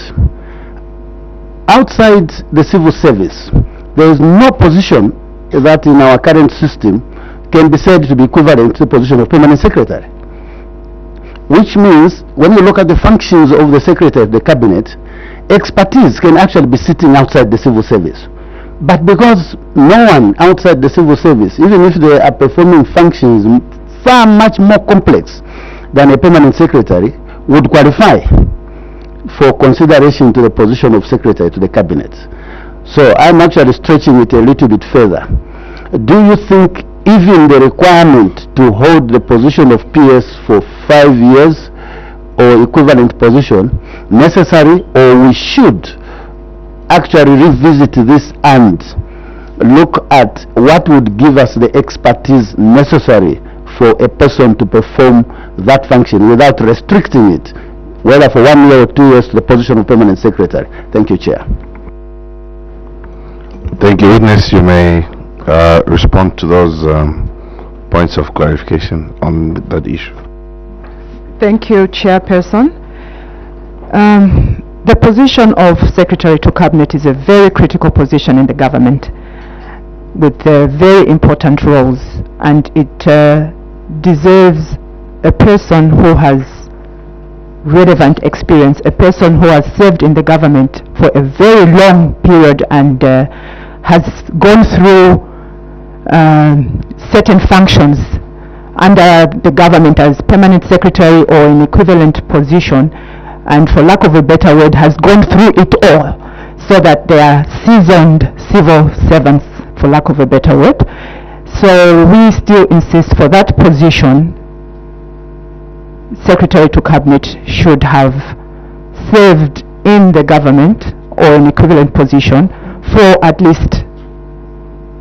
outside the civil service, there is no position that in our current system can be said to be equivalent to the position of permanent secretary. Which means when you look at the functions of the secretary of the cabinet, expertise can actually be sitting outside the civil service. But because no one outside the civil service, even if they are performing functions far much more complex than a permanent secretary, would qualify for consideration to the position of secretary to the cabinet. So I'm actually stretching it a little bit further. Do you think even the requirement to hold the position of PS for 5 years or equivalent position necessary, or we should actually revisit this and look at what would give us the expertise necessary for a person to perform that function without restricting it, whether for 1 year or 2 years, to the position of permanent secretary? Thank you, Chair. Thank you. Witness, you may respond to those points of clarification on that issue. Thank you, Chairperson. The position of Secretary to Cabinet is a very critical position in the government with very important roles, and it deserves a person who has relevant experience, a person who has served in the government for a very long period and has gone through certain functions under the government as permanent secretary or an equivalent position, and for lack of a better word, has gone through it all, so that they are seasoned civil servants, for lack of a better word. So we still insist for that position, Secretary to Cabinet should have served in the government or an equivalent position for at least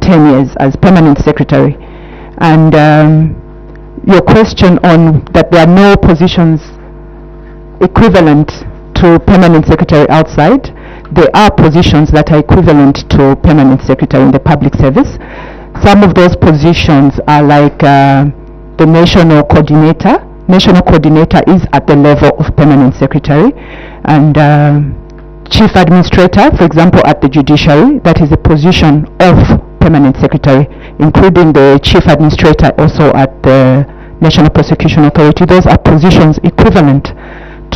10 years as permanent secretary. And your question on that there are no positions equivalent to permanent secretary outside, there are positions that are equivalent to permanent secretary in the public service. Some of those positions are like the national coordinator. National coordinator is at the level of permanent secretary, and chief administrator, for example, at the judiciary, that is a position of permanent secretary, including the chief administrator also at the National Prosecution Authority. Those are positions equivalent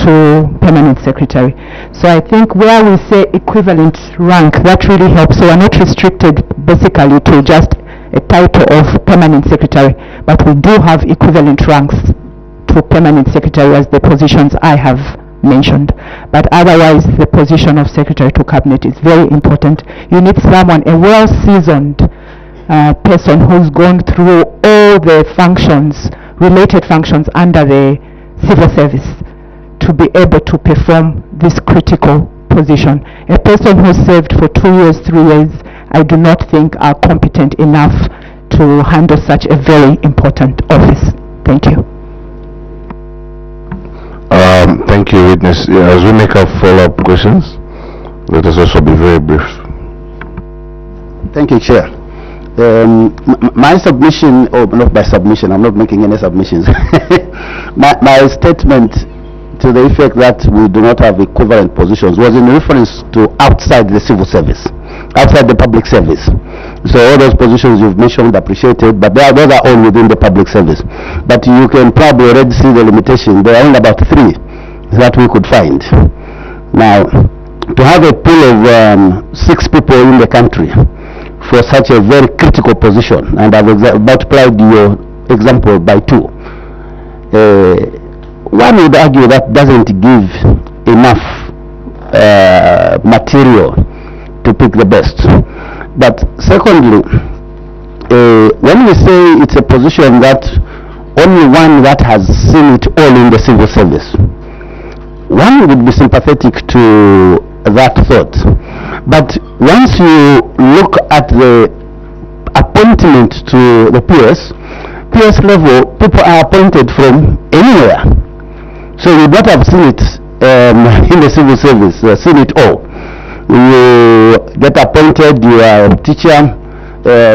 to permanent secretary. So I think where we say equivalent rank, that really helps. So we're not restricted basically to just a title of permanent secretary, but we do have equivalent ranks to permanent secretary as the positions I have mentioned. But otherwise, the position of Secretary to Cabinet is very important. You need someone, a well-seasoned person who's gone through all the functions, related functions under the civil service, to be able to perform this critical position. A person who served for 2 years, 3 years, I do not think are competent enough to handle such a very important office. Thank you. Thank you, witness. As we make our follow-up questions, let us also be very brief. Thank you, Chair. My submission, or not my submission, I'm not making any submissions. my statement to the effect that we do not have equivalent positions was in reference to outside the civil service, outside the public service. So all those positions you've mentioned, appreciated, but those are all within the public service. But you can probably already see the limitation. There are only about 3 that we could find. Now, to have a pool of 6 people in the country for such a very critical position, and I've multiplied your example by 2, one would argue that doesn't give enough material to pick the best. But secondly, when we say it's a position that only one that has seen it all in the civil service, one would be sympathetic to that thought. But once you look at the appointment to the PS level, people are appointed from anywhere. So you don't have seen it in the civil service, seen it all. You get appointed, you are a teacher,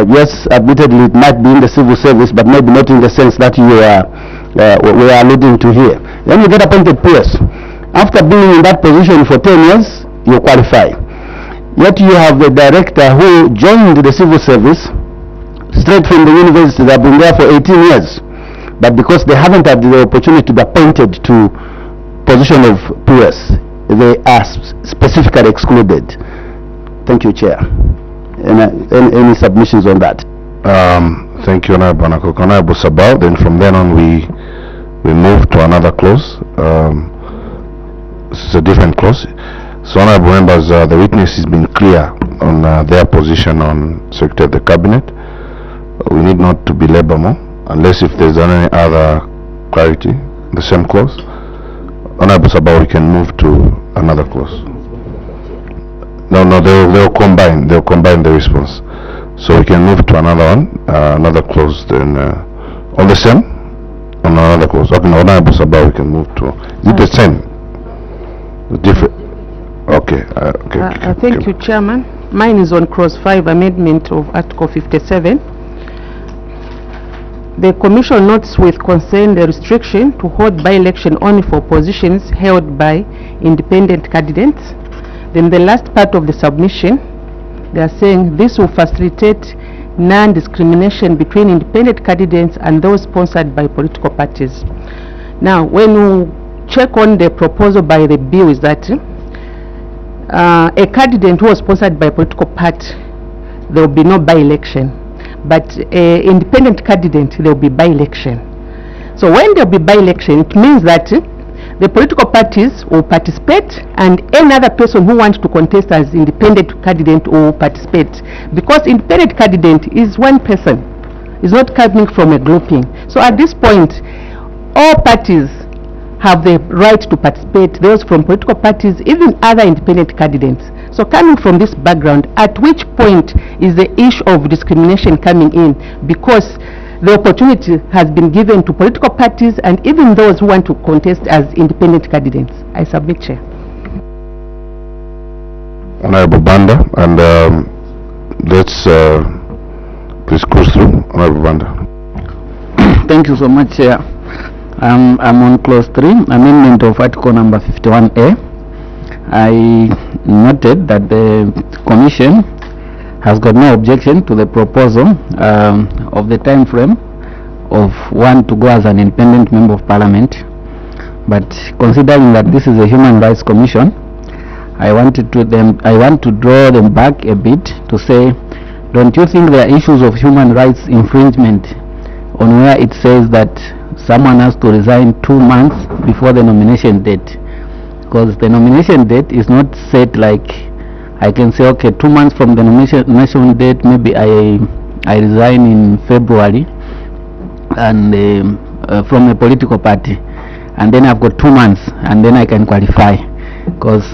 yes, admittedly it might be in the civil service, but maybe not in the sense that you are we are alluding to here. Then you get appointed PS. After being in that position for 10 years, you qualify. Yet you have the director who joined the civil service straight from the university. They have been there for 18 years. But because they haven't had the opportunity to be appointed to position of PS, they are specifically excluded. Thank you, Chair. Any submissions on that? Thank you, Honorable Sabao. Then from then on we move to another clause. This is a different clause. So, honorable members, the witness has been clear on their position on Secretary of the Cabinet. We need not to belabor more, unless if there's any other clarity. The same clause. Honorable Sabao, we can move to another clause. No, they'll combine the response. So we can move to another one, another clause. Then on the same, on another clause. Okay, no, Honorable Sabao, we can move to. Is it the same? Different. Okay. Thank you, Chairman. Mine is on clause 5, amendment of Article 57. The Commission notes with concern the restriction to hold by-election only for positions held by independent candidates. Then the last part of the submission, they are saying this will facilitate non-discrimination between independent candidates and those sponsored by political parties. Now, when you check on the proposal by the bill, is that a candidate who was sponsored by a political party, there will be no by-election. But an independent candidate, there will be by-election. So when there will be by-election, it means that the political parties will participate and any other person who wants to contest as independent candidate will participate. Because independent candidate is one person, is not coming from a grouping. So at this point, all parties have the right to participate, those from political parties, even other independent candidates. So coming from this background, at which point is the issue of discrimination coming in? Because the opportunity has been given to political parties and even those who want to contest as independent candidates. I submit, Chair. Honorable Banda, and let's please cruise through. Honorable Banda. Thank you so much, Chair. I'm on clause 3, amendment of article number 51A. I noted that the Commission has got no objection to the proposal of the time frame of one to go as an independent member of Parliament. But considering that this is a Human Rights Commission, I want to draw them back a bit to say, don't you think there are issues of human rights infringement on where it says that someone has to resign 2 months before the nomination date? Because the nomination date is not set like I can say, okay, 2 months from the nomination date, maybe I resign in February and from a political party, and then I've got 2 months and then I can qualify. Because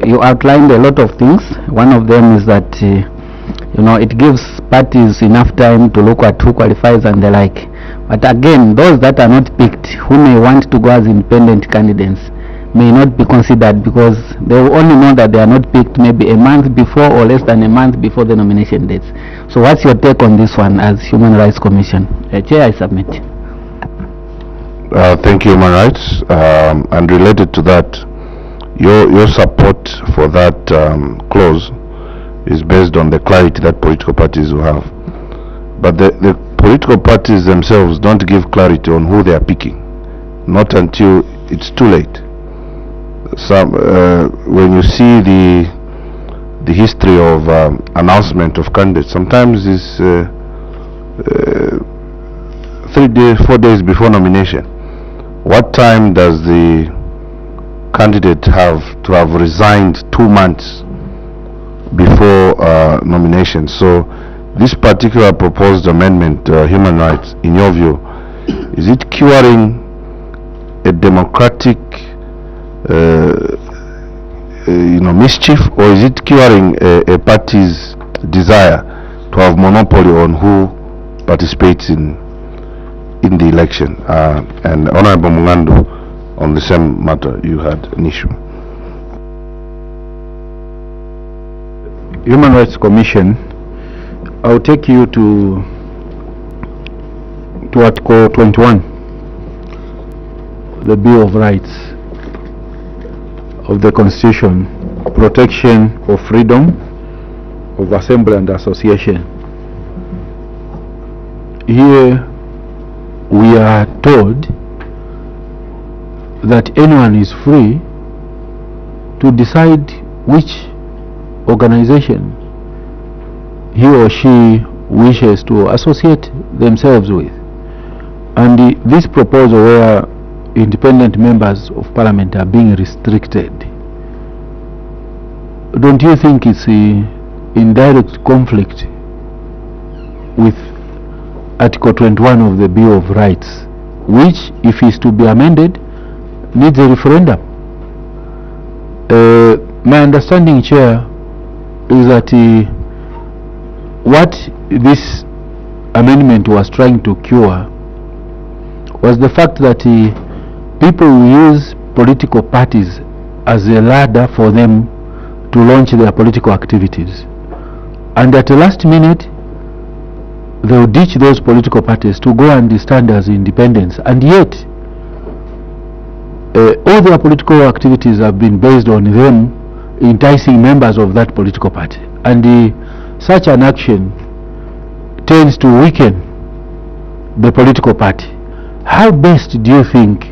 you outlined a lot of things. One of them is that it gives parties enough time to look at who qualifies and the like. But again, those that are not picked, who may want to go as independent candidates, may not be considered because they will only know that they are not picked maybe a month before or less than a month before the nomination dates. So what's your take on this one as Human Rights Commission? Chair, I submit. Thank you, Human Rights. And related to that, your support for that clause is based on the clarity that political parties will have. But the political parties themselves don't give clarity on who they are picking, not until it's too late. When you see the history of announcement of candidates, sometimes it's 3 days, 4 days before nomination. What time does the candidate to have resigned 2 months before nomination. So this particular proposed amendment, human rights, in your view, is it curing a democratic mischief, or is it curing a party's desire to have monopoly on who participates in the election? And Honorable Mungando, on the same matter, you had an issue. Human Rights Commission, I'll take you to Article 21, the Bill of Rights of the Constitution, protection of freedom of assembly and association. Here we are told that anyone is free to decide which organization he or she wishes to associate themselves with. And this proposal where independent members of parliament are being restricted, don't you think it's in direct conflict with Article 21 of the Bill of Rights, which, if is to be amended, needs a referendum? My understanding, Chair, is that what this amendment was trying to cure was the fact that people will use political parties as a ladder for them to launch their political activities, and at the last minute they will ditch those political parties to go and stand as independents, and yet all their political activities have been based on them enticing members of that political party, and such an action tends to weaken the political party. How best do you think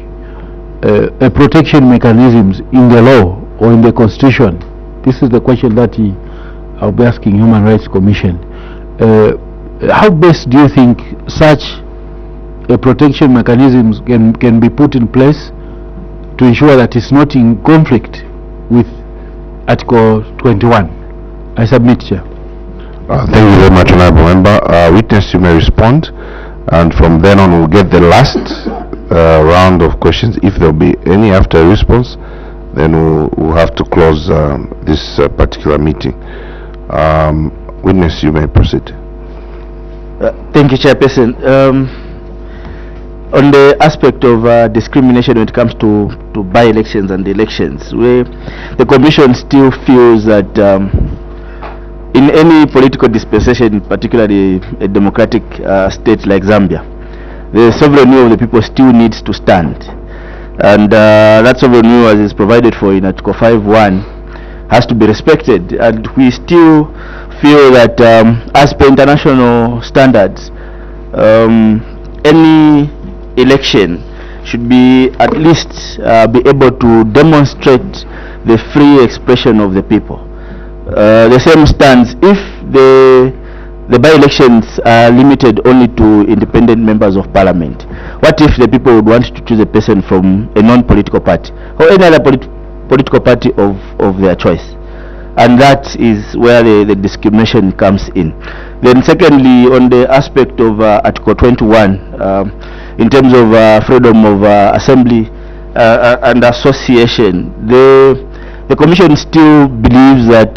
a protection mechanisms in the law or in the Constitution, this is the question that I'll be asking Human Rights Commission, how best do you think such a protection mechanisms can be put in place to ensure that it's not in conflict with Article 21? I submit, Chair. Thank you very much, Honorable Member. Witness, you may respond, and from then on we'll get the last round of questions. If there will be any after a response, then we'll have to close this particular meeting. Witness, you may proceed. Thank you, Chairperson. On the aspect of discrimination when it comes to by-elections and elections, the Commission still feels that in any political dispensation, particularly a democratic state like Zambia, the sovereignty of the people still needs to stand, and that sovereignty, as is provided for in Article 5.1, has to be respected. And we still feel that as per international standards, any election should be at least be able to demonstrate the free expression of the people. The same stands if the by-elections are limited only to independent members of parliament. What if the people would want to choose a person from a non-political party or any other political party of their choice? And that is where the discrimination comes in. Then secondly, on the aspect of Article 21, in terms of freedom of assembly and association, the Commission still believes that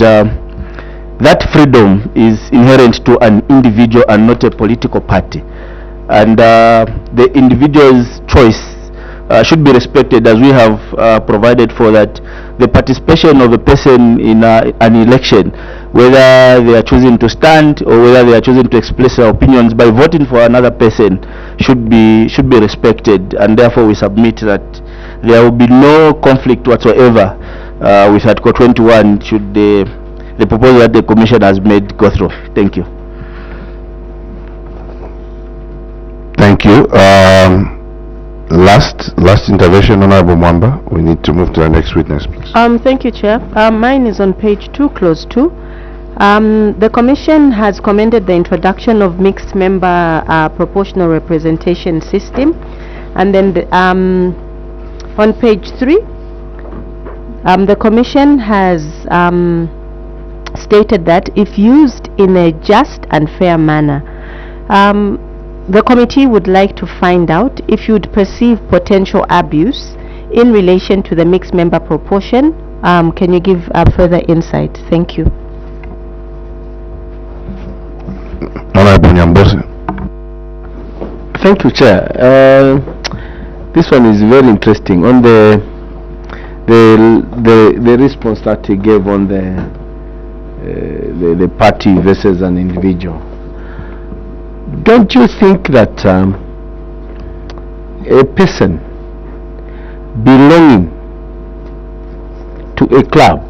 that freedom is inherent to an individual and not a political party, and the individual's choice should be respected, as we have provided for that. The participation of a person in an election, whether they are choosing to stand or whether they are choosing to express their opinions by voting for another person, should be respected, and therefore we submit that there will be no conflict whatsoever with Article 21 should the proposal that the Commission has made go through. Thank you. Thank you. Last intervention, Honorable Mwamba. We need to move to the next witness, please. Thank you, Chair. Mine is on page 2, clause 2. The Commission has commended the introduction of mixed member proportional representation system, and then on page 3, The Commission has stated that if used in a just and fair manner, the committee would like to find out if you would perceive potential abuse in relation to the mixed member proportion. Can you give further insight? Thank you. Honorable Nyambose. Thank you, Chair. This one is very interesting. On the response that he gave on the party versus an individual. Don't you think that a person belonging to a club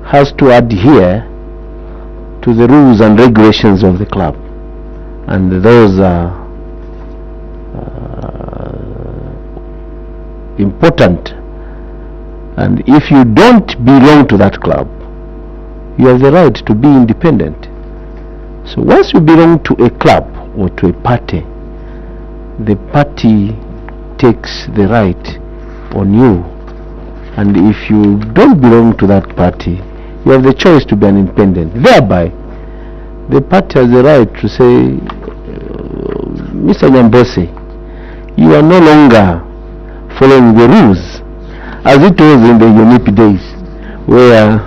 has to adhere to the rules and regulations of the club, and those are important? And if you don't belong to that club, you have the right to be independent. So once you belong to a club or to a party, the party takes the right on you, and if you don't belong to that party, you have the choice to be an independent. Thereby, the party has the right to say, Mr. Nyambose, you are no longer following the rules, as it was in the N.A.B days, where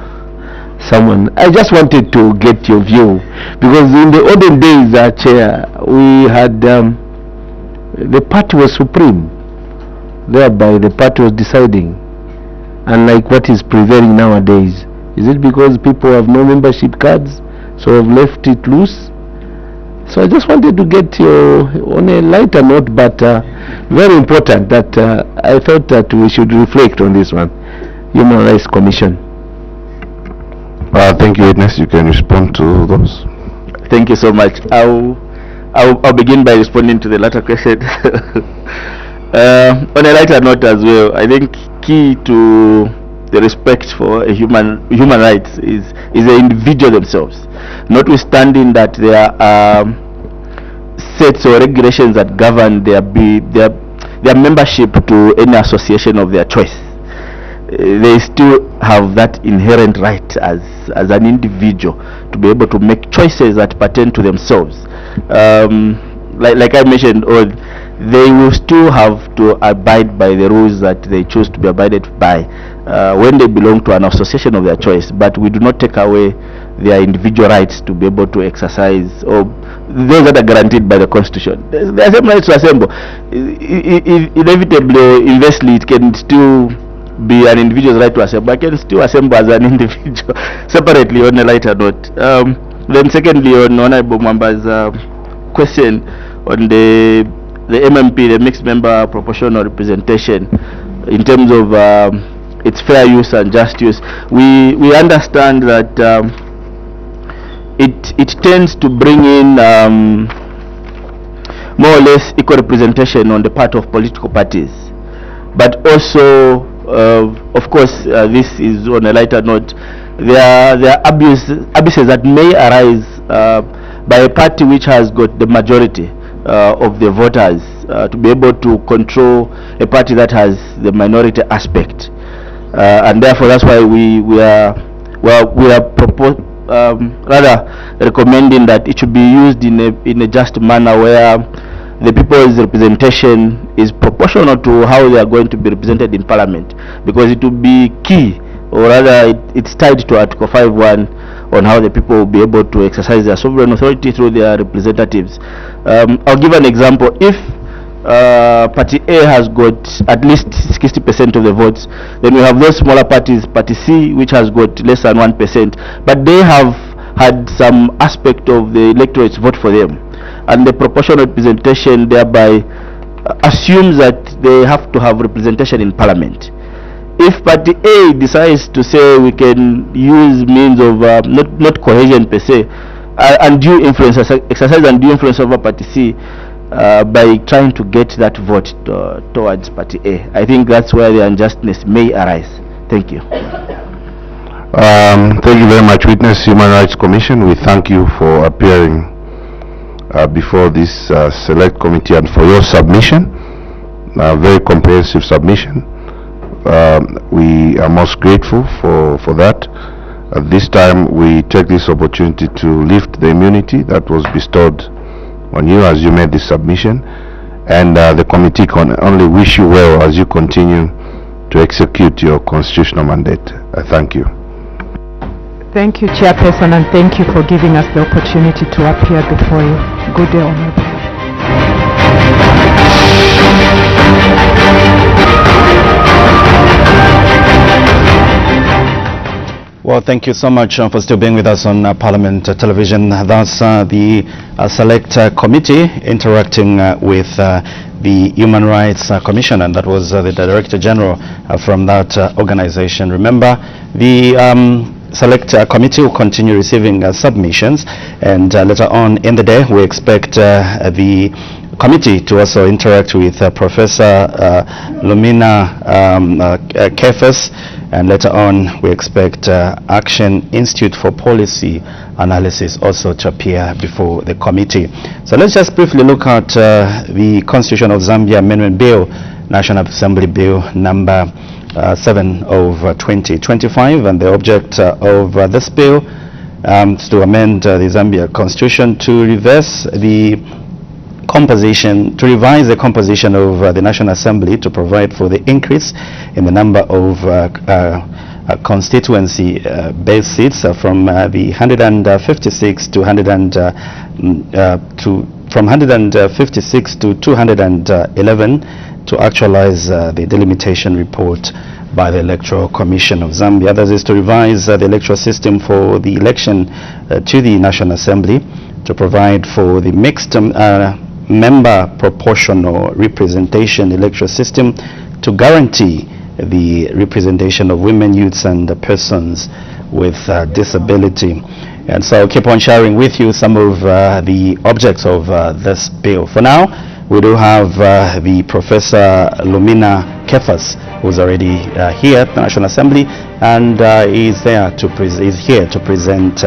someone, I just wanted to get your view, because in the olden days, Chair, we had the party was supreme, thereby the party was deciding, unlike what is prevailing nowadays. Is it because people have no membership cards, so have left it loose? So I just wanted to get your, on a lighter note, but very important, that I thought that we should reflect on this one. Human Rights Commission. Thank you, witness. You can respond to those. Thank you so much. I'll begin by responding to the latter question. On a lighter note as well, I think key to the respect for human rights is the individual themselves, notwithstanding that there are sets or regulations that govern their membership to any association of their choice. They still have that inherent right as an individual to be able to make choices that pertain to themselves. Like I mentioned, they will still have to abide by the rules that they choose to be abided by when they belong to an association of their choice, but we do not take away their individual rights to be able to exercise, or those that are guaranteed by the Constitution. The same rights to assemble. Inevitably or inversely, it can still be an individual's right to assemble. I can still assemble as an individual separately, on a lighter note. Then secondly, on Honorable Mwamba's question on the MMP, the mixed member proportional representation, in terms of its fair use and just use, we understand that it tends to bring in more or less equal representation on the part of political parties, but also of course this is on a lighter note. There are abuses that may arise by a party which has got the majority of the voters to be able to control a party that has the minority aspect, and therefore that's why we are rather recommending that it should be used in a just manner, where the people's representation is proportional to how they are going to be represented in Parliament, because it will be key, or rather it's tied to Article 5.1 on how the people will be able to exercise their sovereign authority through their representatives. I'll give an example. If Party A has got at least 60% of the votes, then we have those smaller parties, Party C, which has got less than 1%, but they have had some aspect of the electorates vote for them, and the proportional representation thereby assumes that they have to have representation in Parliament. If Party A decides to say we can use means of not cohesion per se, undue influence, exercise undue influence over Party C by trying to get that vote towards Party A, I think that's where the unjustness may arise. Thank you. Thank you very much, Witness. Human Rights Commission, we thank you for appearing before this select committee and for your submission, very comprehensive submission. we are most grateful for that. At this time, we take this opportunity to lift the immunity that was bestowed on you as you made this submission, and the committee can only wish you well as you continue to execute your constitutional mandate. I thank you. Thank you, Chairperson, and thank you for giving us the opportunity to appear before you. Good day, Honorable. Well, thank you so much for still being with us on Parliament Television. That's the Select Committee interacting with the Human Rights Commission, and that was the Director General from that organization. Remember, the Select Committee will continue receiving submissions, and later on in the day we expect the committee to also interact with Professor Lumina Kefas, and later on we expect Action Institute for Policy Analysis also to appear before the committee. So let's just briefly look at the Constitution of Zambia Amendment Bill, National Assembly Bill number 7 of 2025, and the object of this bill is to amend the Zambia Constitution to revise the composition of the National Assembly to provide for the increase in the number of constituency base seats from the 156 to 156 to 211 to actualize the delimitation report by the Electoral Commission of Zambia. Others is to revise the electoral system for the election to the National Assembly to provide for the mixed member proportional representation electoral system to guarantee the representation of women, youths, and persons with disability. And so I'll keep on sharing with you some of the objects of this bill. For now, we do have the Professor Lumina Kefas, who's already here at the National Assembly, and is here to present,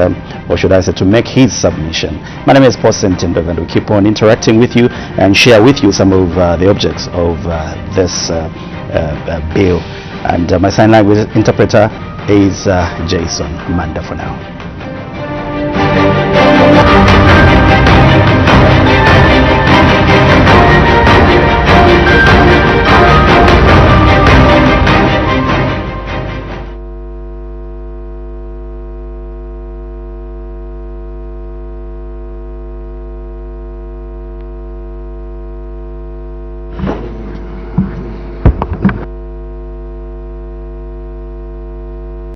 or should I say, to make his submission. My name is Paul Sentindo, and we'll keep on interacting with you and share with you some of the objects of this bill. And my sign language interpreter is Jason Manda for now.